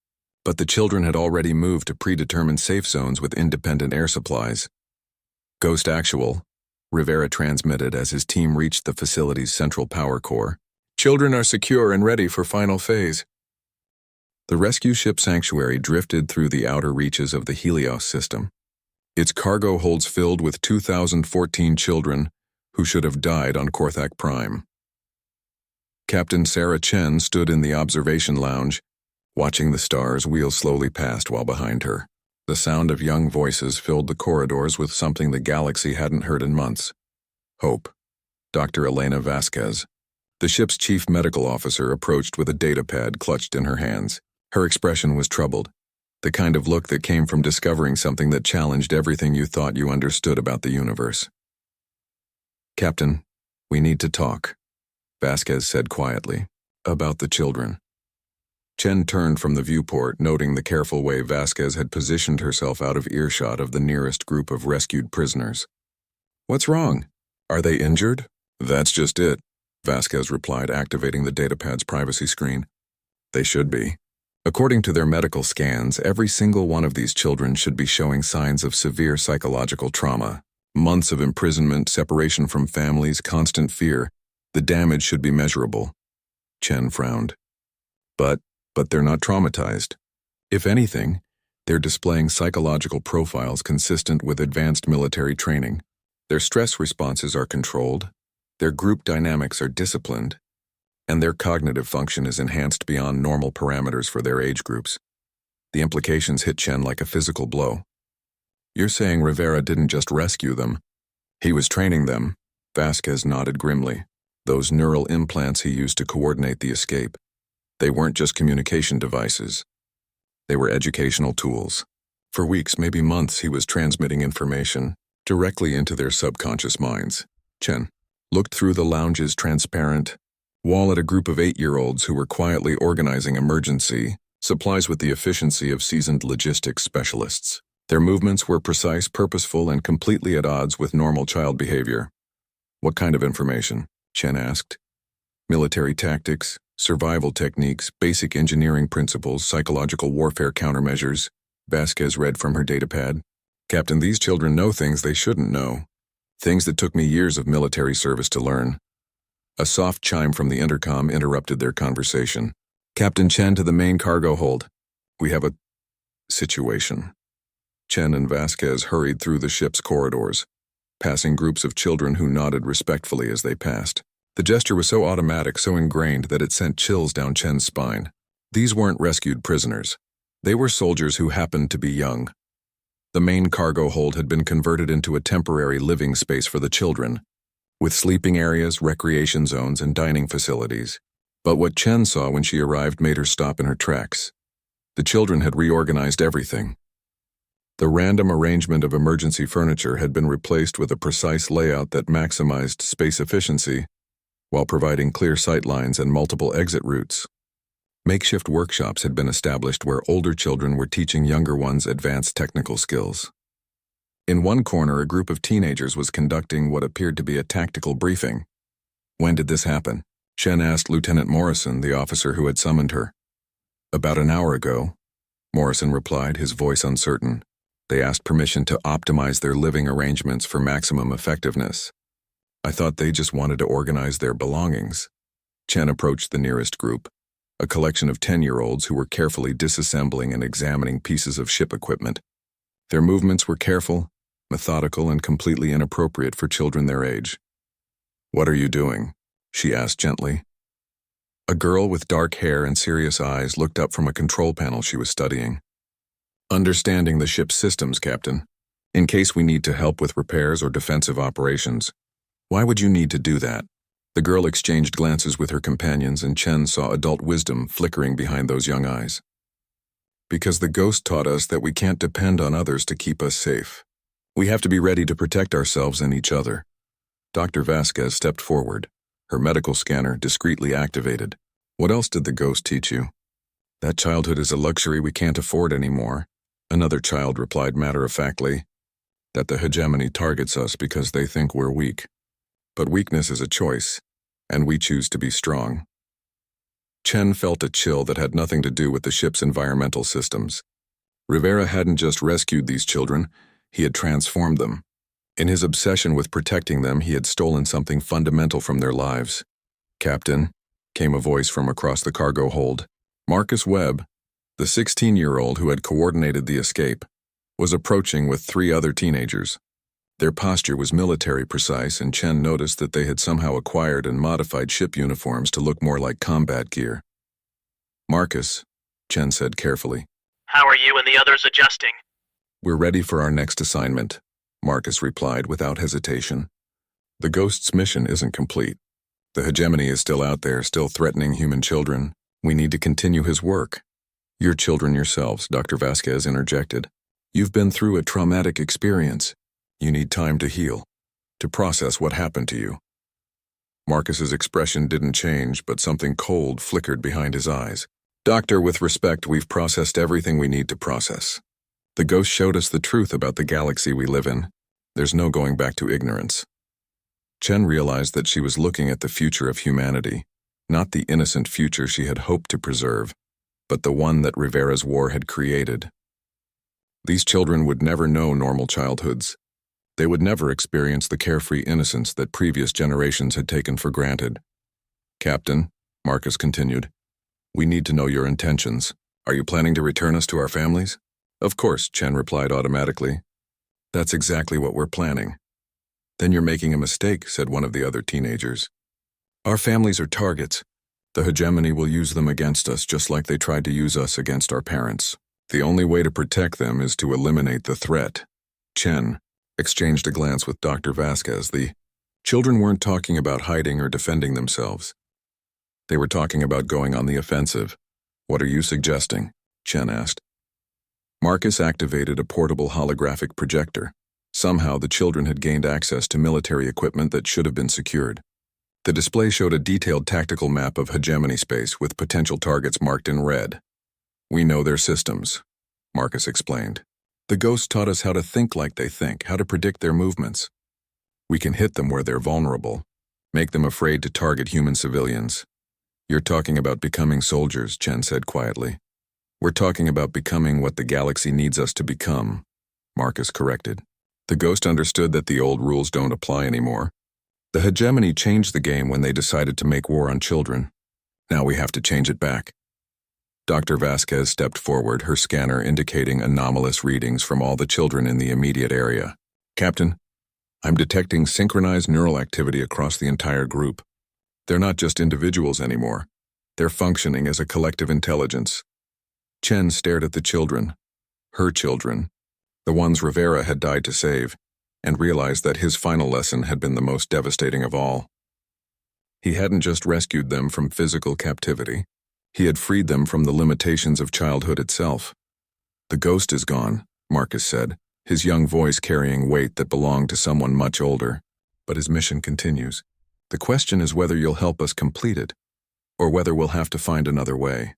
But the children had already moved to predetermined safe zones with independent air supplies. Ghost actual, Rivera transmitted as his team reached the facility's central power core. Children are secure and ready for final phase. The rescue ship Sanctuary drifted through the outer reaches of the Helios system. Its cargo holds filled with 2014 children who should have died on Korthak Prime. Captain Sarah Chen stood in the observation lounge, watching the stars wheel slowly past while behind her. The sound of young voices filled the corridors with something the galaxy hadn't heard in months. Hope. Dr. Elena Vasquez, the ship's chief medical officer, approached with a datapad clutched in her hands. Her expression was troubled, the kind of look that came from discovering something that challenged everything you thought you understood about the universe. Captain, we need to talk, Vasquez said quietly, about the children. Chen turned from the viewport, noting the careful way Vasquez had positioned herself out of earshot of the nearest group of rescued prisoners. What's wrong? Are they injured? That's just it, Vasquez replied, activating the datapad's privacy screen. They should be. According to their medical scans, every single one of these children should be showing signs of severe psychological trauma. Months of imprisonment, separation from families, constant fear. The damage should be measurable. Chen frowned. But they're not traumatized. If anything, they're displaying psychological profiles consistent with advanced military training. Their stress responses are controlled, their group dynamics are disciplined, and their cognitive function is enhanced beyond normal parameters for their age groups. The implications hit Chen like a physical blow. You're saying Rivera didn't just rescue them, he was training them? Vasquez nodded grimly. Those neural implants he used to coordinate the escape. They weren't just communication devices. They were educational tools. For weeks, maybe months, he was transmitting information directly into their subconscious minds. Chen looked through the lounge's transparent wall at a group of 8-year-olds who were quietly organizing emergency supplies with the efficiency of seasoned logistics specialists. Their movements were precise, purposeful, and completely at odds with normal child behavior. What kind of information? Chen asked. Military tactics, survival techniques, basic engineering principles, psychological warfare countermeasures. Vasquez read from her datapad. Captain, these children know things they shouldn't know. Things that took me years of military service to learn. A soft chime from the intercom interrupted their conversation. Captain Chen to the main cargo hold. We have a situation. Chen and Vasquez hurried through the ship's corridors, passing groups of children who nodded respectfully as they passed. The gesture was so automatic, so ingrained that it sent chills down Chen's spine. These weren't rescued prisoners. They were soldiers who happened to be young. The main cargo hold had been converted into a temporary living space for the children, with sleeping areas, recreation zones, and dining facilities. But what Chen saw when she arrived made her stop in her tracks. The children had reorganized everything. The random arrangement of emergency furniture had been replaced with a precise layout that maximized space efficiency while providing clear sight lines and multiple exit routes. Makeshift workshops had been established where older children were teaching younger ones advanced technical skills. In one corner, a group of teenagers was conducting what appeared to be a tactical briefing. When did this happen? Chen asked Lieutenant Morrison, the officer who had summoned her. About an hour ago, Morrison replied, his voice uncertain. They asked permission to optimize their living arrangements for maximum effectiveness. I thought they just wanted to organize their belongings. Chen approached the nearest group, a collection of 10-year-olds who were carefully disassembling and examining pieces of ship equipment. Their movements were careful, methodical, and completely inappropriate for children their age. What are you doing? She asked gently. A girl with dark hair and serious eyes looked up from a control panel she was studying. Understanding the ship's systems, Captain. In case we need to help with repairs or defensive operations. Why would you need to do that? The girl exchanged glances with her companions, and Chen saw adult wisdom flickering behind those young eyes. Because the ghost taught us that we can't depend on others to keep us safe. We have to be ready to protect ourselves and each other. Dr. Vasquez stepped forward, her medical scanner discreetly activated. What else did the ghost teach you? That childhood is a luxury we can't afford anymore. Another child replied matter-of-factly. That the hegemony targets us because they think we're weak. But weakness is a choice, and we choose to be strong. Chen felt a chill that had nothing to do with the ship's environmental systems. Rivera hadn't just rescued these children, he had transformed them. In his obsession with protecting them, he had stolen something fundamental from their lives. Captain, came a voice from across the cargo hold. Marcus Webb, the 16-year-old who had coordinated the escape, was approaching with 3 other teenagers. Their posture was military precise, and Chen noticed that they had somehow acquired and modified ship uniforms to look more like combat gear. Marcus, Chen said carefully. How are you and the others adjusting? We're ready for our next assignment, Marcus replied without hesitation. The Ghost's mission isn't complete. The hegemony is still out there, still threatening human children. We need to continue his work. Your children yourselves, Dr. Vasquez interjected. You've been through a traumatic experience. You need time to heal, to process what happened to you. Marcus's expression didn't change, but something cold flickered behind his eyes. Doctor, with respect, we've processed everything we need to process. The ghost showed us the truth about the galaxy we live in. There's no going back to ignorance. Chen realized that she was looking at the future of humanity, not the innocent future she had hoped to preserve, but the one that Rivera's war had created. These children would never know normal childhoods. They would never experience the carefree innocence that previous generations had taken for granted. Captain, Marcus continued, we need to know your intentions. Are you planning to return us to our families? Of course, Chen replied automatically. That's exactly what we're planning. Then you're making a mistake, said one of the other teenagers. Our families are targets. The hegemony will use them against us just like they tried to use us against our parents. The only way to protect them is to eliminate the threat. Chen exchanged a glance with Dr. Vasquez. The children weren't talking about hiding or defending themselves. They were talking about going on the offensive. What are you suggesting? Chen asked. Marcus activated a portable holographic projector. Somehow the children had gained access to military equipment that should have been secured. The display showed a detailed tactical map of hegemony space with potential targets marked in red. We know their systems, Marcus explained. The ghosts taught us how to think like they think, how to predict their movements. We can hit them where they're vulnerable, make them afraid to target human civilians. You're talking about becoming soldiers, Chen said quietly. We're talking about becoming what the galaxy needs us to become, Marcus corrected. The ghost understood that the old rules don't apply anymore. The hegemony changed the game when they decided to make war on children. Now we have to change it back. Dr. Vasquez stepped forward, her scanner indicating anomalous readings from all the children in the immediate area. Captain, I'm detecting synchronized neural activity across the entire group. They're not just individuals anymore. They're functioning as a collective intelligence. Chen stared at the children, her children, the ones Rivera had died to save, and realized that his final lesson had been the most devastating of all. He hadn't just rescued them from physical captivity. He had freed them from the limitations of childhood itself. The ghost is gone, Marcus said, his young voice carrying weight that belonged to someone much older. But his mission continues. The question is whether you'll help us complete it, or whether we'll have to find another way.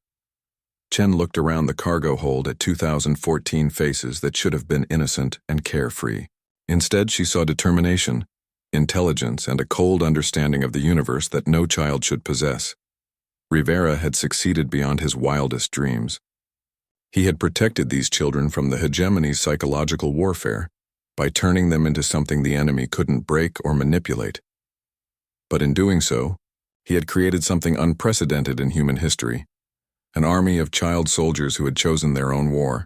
Chen looked around the cargo hold at 2014 faces that should have been innocent and carefree. Instead, she saw determination, intelligence, and a cold understanding of the universe that no child should possess. Rivera had succeeded beyond his wildest dreams. He had protected these children from the hegemony's psychological warfare by turning them into something the enemy couldn't break or manipulate. But in doing so, he had created something unprecedented in human history, an army of child soldiers who had chosen their own war.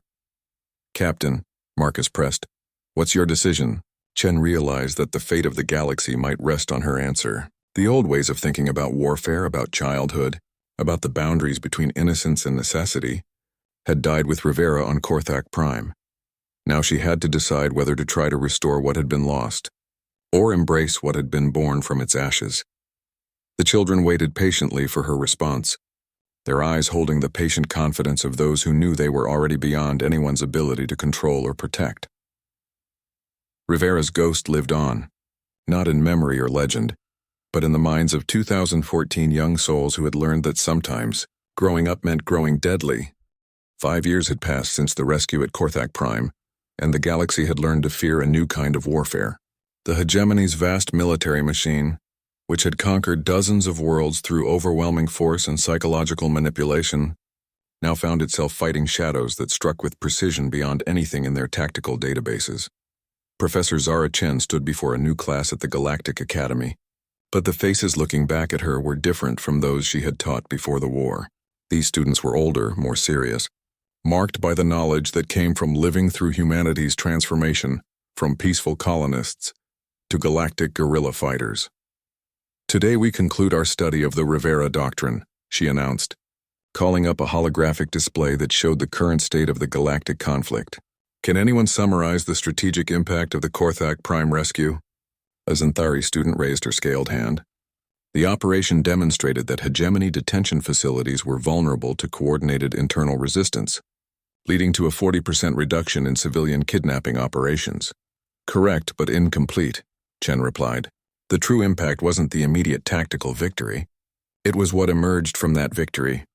Captain, Marcus pressed, what's your decision? Chen realized that the fate of the galaxy might rest on her answer. The old ways of thinking about warfare, about childhood, about the boundaries between innocence and necessity, had died with Rivera on Korthak Prime. Now she had to decide whether to try to restore what had been lost, or embrace what had been born from its ashes. The children waited patiently for her response, their eyes holding the patient confidence of those who knew they were already beyond anyone's ability to control or protect. Rivera's ghost lived on, not in memory or legend, but in the minds of 2014 young souls who had learned that sometimes growing up meant growing deadly. 5 years had passed since the rescue at Korthak Prime, and the galaxy had learned to fear a new kind of warfare. The hegemony's vast military machine, which had conquered dozens of worlds through overwhelming force and psychological manipulation, now found itself fighting shadows that struck with precision beyond anything in their tactical databases. Professor Zara Chen stood before a new class at the Galactic Academy, but the faces looking back at her were different from those she had taught before the war. These students were older, more serious, marked by the knowledge that came from living through humanity's transformation from peaceful colonists to galactic guerrilla fighters. Today we conclude our study of the Rivera Doctrine, she announced, calling up a holographic display that showed the current state of the galactic conflict. Can anyone summarize the strategic impact of the Korthak Prime rescue? A Xanthari student raised her scaled hand. The operation demonstrated that hegemony detention facilities were vulnerable to coordinated internal resistance, leading to a 40% reduction in civilian kidnapping operations. Correct, but incomplete, Chen replied. The true impact wasn't the immediate tactical victory. It was what emerged from that victory.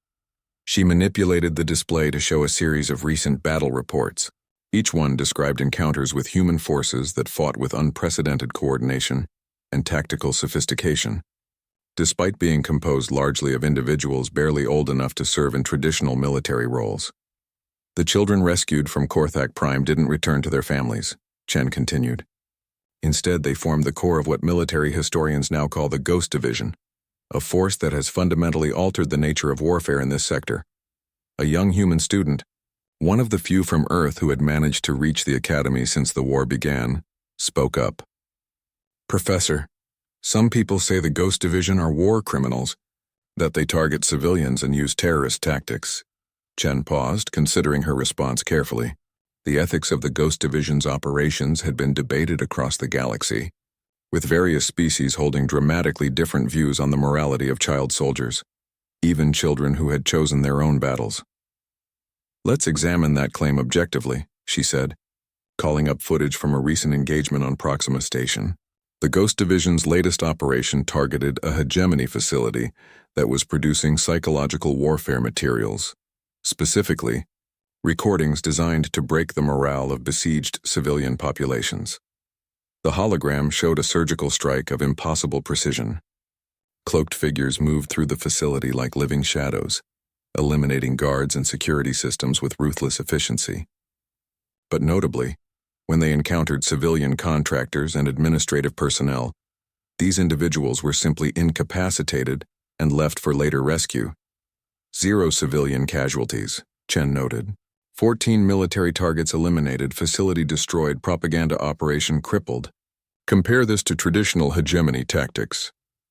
She manipulated the display to show a series of recent battle reports. Each one described encounters with human forces that fought with unprecedented coordination and tactical sophistication. Despite being composed largely of individuals barely old enough to serve in traditional military roles. The children rescued from Korthak Prime didn't return to their families, Chen continued. Instead, they formed the core of what military historians now call the Ghost Division, a force that has fundamentally altered the nature of warfare in this sector. A young human student, one of the few from Earth who had managed to reach the academy since the war began, spoke up. Professor, some people say the Ghost Division are war criminals, that they target civilians and use terrorist tactics. Chen paused, considering her response carefully. The ethics of the Ghost Division's operations had been debated across the galaxy, with various species holding dramatically different views on the morality of child soldiers, even children who had chosen their own battles. Let's examine that claim objectively, she said, calling up footage from a recent engagement on Proxima Station. The Ghost Division's latest operation targeted a hegemony facility that was producing psychological warfare materials. Specifically, recordings designed to break the morale of besieged civilian populations. The hologram showed a surgical strike of impossible precision. Cloaked figures moved through the facility like living shadows, eliminating guards and security systems with ruthless efficiency. But notably, when they encountered civilian contractors and administrative personnel, these individuals were simply incapacitated and left for later rescue. 0 civilian casualties, Chen noted. 14 military targets eliminated, facility destroyed, propaganda operation crippled. Compare this to traditional hegemony tactics.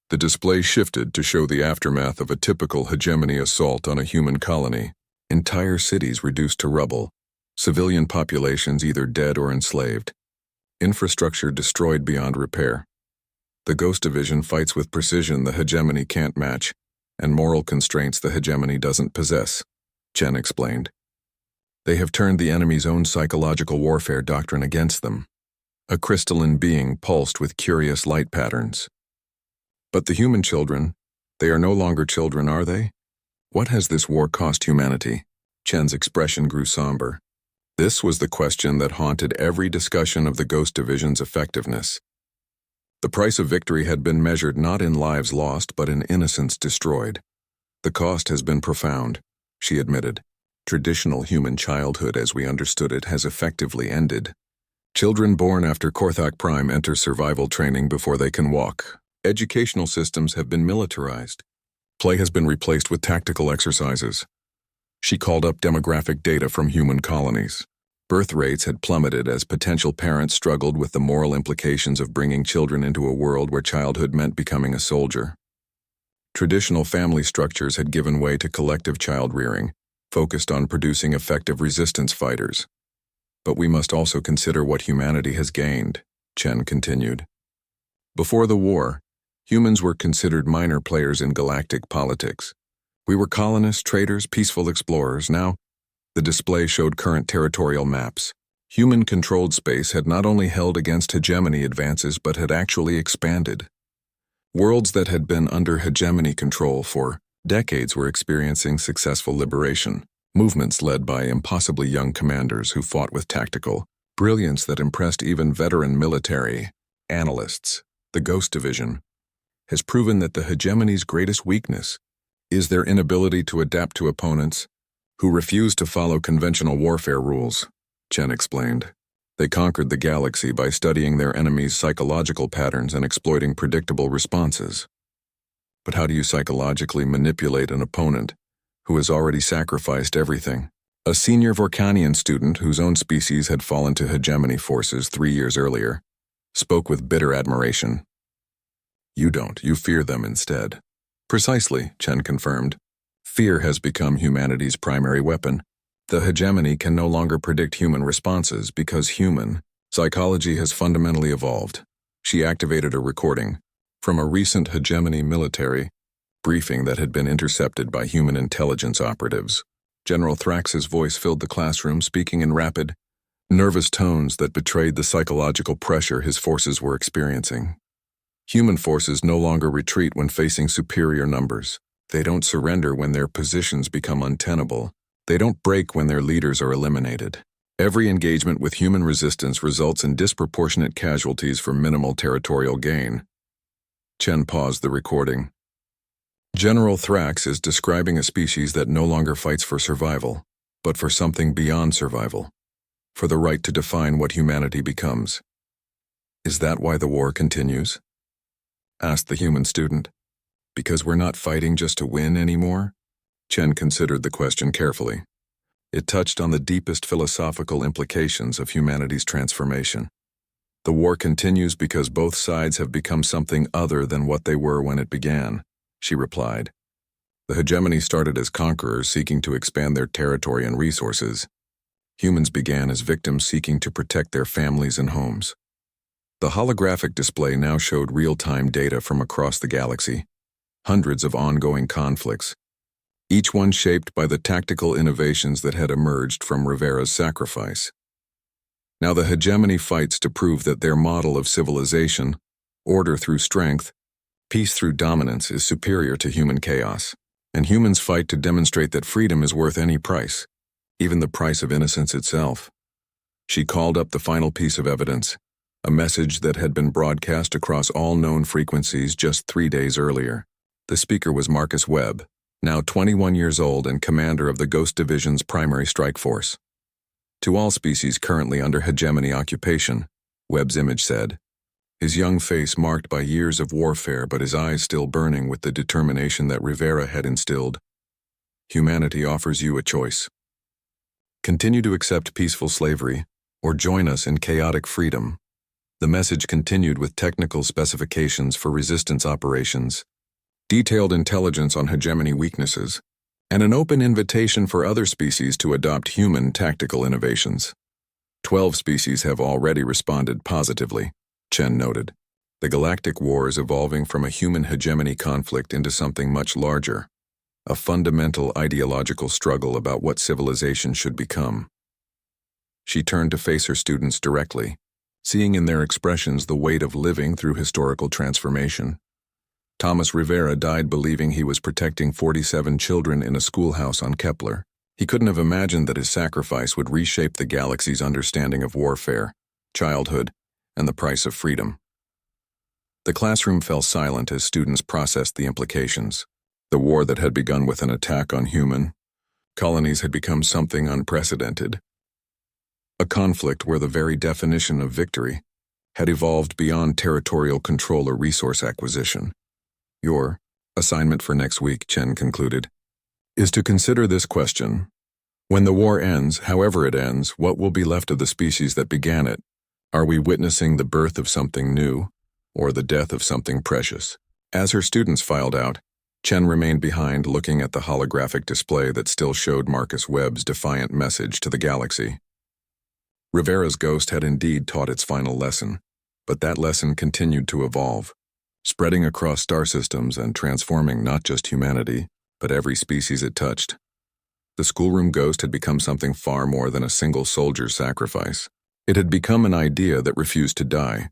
The display shifted to show the aftermath of a typical hegemony assault on a human colony. Entire cities reduced to rubble, civilian populations either dead or enslaved, infrastructure destroyed beyond repair. The Ghost Division fights with precision the hegemony can't match, and moral constraints the hegemony doesn't possess, Chen explained. They have turned the enemy's own psychological warfare doctrine against them, a crystalline being pulsed with curious light patterns. But the human children, they are no longer children, are they? What has this war cost humanity? Chen's expression grew somber. This was the question that haunted every discussion of the Ghost Division's effectiveness. The price of victory had been measured not in lives lost but in innocence destroyed. The cost has been profound, she admitted. Traditional human childhood as we understood it has effectively ended. Children born after Korthak Prime enter survival training before they can walk. Educational systems have been militarized. Play has been replaced with tactical exercises. She called up demographic data from human colonies. Birth rates had plummeted as potential parents struggled with the moral implications of bringing children into a world where childhood meant becoming a soldier. Traditional family structures had given way to collective child-rearing, focused on producing effective resistance fighters. But we must also consider what humanity has gained, Chen continued. Before the war, humans were considered minor players in galactic politics. We were colonists, traders, peaceful explorers. Now, the display showed current territorial maps. Human-controlled space had not only held against hegemony advances but had actually expanded. Worlds that had been under hegemony control for decades were experiencing successful liberation, movements led by impossibly young commanders who fought with tactical brilliance that impressed even veteran military analysts. The Ghost Division has proven that the hegemony's greatest weakness is their inability to adapt to opponents who refuse to follow conventional warfare rules, Chen explained. They conquered the galaxy by studying their enemies' psychological patterns and exploiting predictable responses. But how do you psychologically manipulate an opponent who has already sacrificed everything? A senior Vorkanian student whose own species had fallen to hegemony forces 3 years earlier spoke with bitter admiration. You don't, you fear them instead. Precisely, Chen confirmed. Fear has become humanity's primary weapon. The hegemony can no longer predict human responses because human psychology has fundamentally evolved. She activated a recording from a recent hegemony military briefing that had been intercepted by human intelligence operatives. General Thrax's voice filled the classroom, speaking in rapid, nervous tones that betrayed the psychological pressure his forces were experiencing. Human forces no longer retreat when facing superior numbers. They don't surrender when their positions become untenable. They don't break when their leaders are eliminated. Every engagement with human resistance results in disproportionate casualties for minimal territorial gain. Chen paused the recording. General Thrax is describing a species that no longer fights for survival, but for something beyond survival, for the right to define what humanity becomes. Is that why the war continues? Asked the human student. Because we're not fighting just to win anymore? Chen considered the question carefully. It touched on the deepest philosophical implications of humanity's transformation. The war continues because both sides have become something other than what they were when it began, she replied. The hegemony started as conquerors seeking to expand their territory and resources. Humans began as victims seeking to protect their families and homes. The holographic display now showed real-time data from across the galaxy, hundreds of ongoing conflicts, each one shaped by the tactical innovations that had emerged from Rivera's sacrifice. Now the hegemony fights to prove that their model of civilization, order through strength, peace through dominance, is superior to human chaos. And humans fight to demonstrate that freedom is worth any price, even the price of innocence itself. She called up the final piece of evidence, a message that had been broadcast across all known frequencies just 3 days earlier. The speaker was Marcus Webb, now 21 years old and commander of the Ghost Division's primary strike force. To all species currently under hegemony occupation, Webb's image said, his young face marked by years of warfare but his eyes still burning with the determination that Rivera had instilled. Humanity offers you a choice. Continue to accept peaceful slavery, or join us in chaotic freedom. The message continued with technical specifications for resistance operations, detailed intelligence on hegemony weaknesses, and an open invitation for other species to adopt human tactical innovations. 12 species have already responded positively, Chen noted. The Galactic War is evolving from a human hegemony conflict into something much larger, a fundamental ideological struggle about what civilization should become. She turned to face her students directly, seeing in their expressions the weight of living through historical transformation. Thomas Rivera died believing he was protecting 47 children in a schoolhouse on Kepler. He couldn't have imagined that his sacrifice would reshape the galaxy's understanding of warfare, childhood, and the price of freedom. The classroom fell silent as students processed the implications. The war that had begun with an attack on human colonies had become something unprecedented. A conflict where the very definition of victory had evolved beyond territorial control or resource acquisition. Your assignment for next week, Chen concluded, is to consider this question. When the war ends, however it ends, what will be left of the species that began it? Are we witnessing the birth of something new, or the death of something precious? As her students filed out, Chen remained behind looking at the holographic display that still showed Marcus Webb's defiant message to the galaxy. Rivera's ghost had indeed taught its final lesson, but that lesson continued to evolve, spreading across star systems and transforming not just humanity, but every species it touched. The schoolroom ghost had become something far more than a single soldier's sacrifice. It had become an idea that refused to die,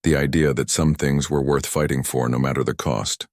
the idea that some things were worth fighting for no matter the cost.